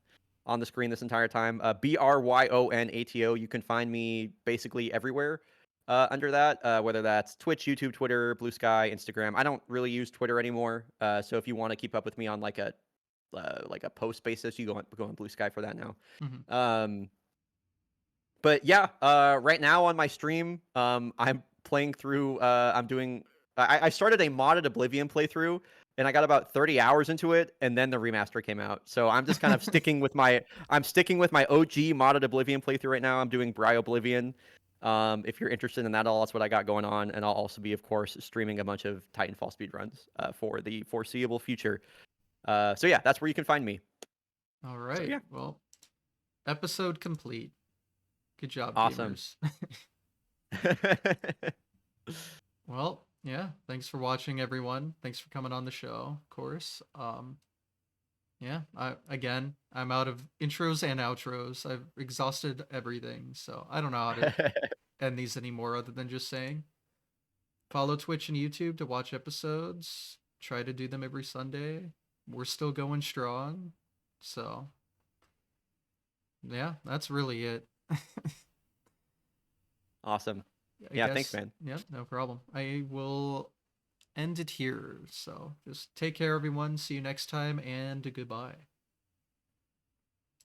on the screen this entire time. BRYONATO. You can find me basically everywhere under that, whether that's Twitch, YouTube, Twitter, Blue Sky, Instagram. I don't really use Twitter anymore, so if you want to keep up with me on like a post basis, you go on Blue Sky for that now. mhm. Um, but yeah, right now on my stream, I'm playing through. I'm doing. I started a modded Oblivion playthrough, and I got about 30 hours into it, and then the remaster came out. So I'm just kind of sticking with my. I'm sticking with my OG modded Oblivion playthrough right now. I'm doing Oblivion. If you're interested in that, that's what I got going on, and I'll also be, of course, streaming a bunch of Titanfall speedruns for the foreseeable future. So yeah, that's where you can find me. All So right. yeah, Well, episode complete. Good job, awesome. gamers. Well, yeah, thanks for watching, everyone. Thanks for coming on the show, of course. Yeah, I'm out of intros and outros. I've exhausted everything, so I don't know how to end these anymore other than just saying follow Twitch and YouTube to watch episodes. Try to do them every Sunday. We're still going strong. So, yeah, that's really it. Awesome. I Yeah, thanks, guess, man. yeah, no problem. I will end it here. So, just take care, everyone. See you next time, and goodbye.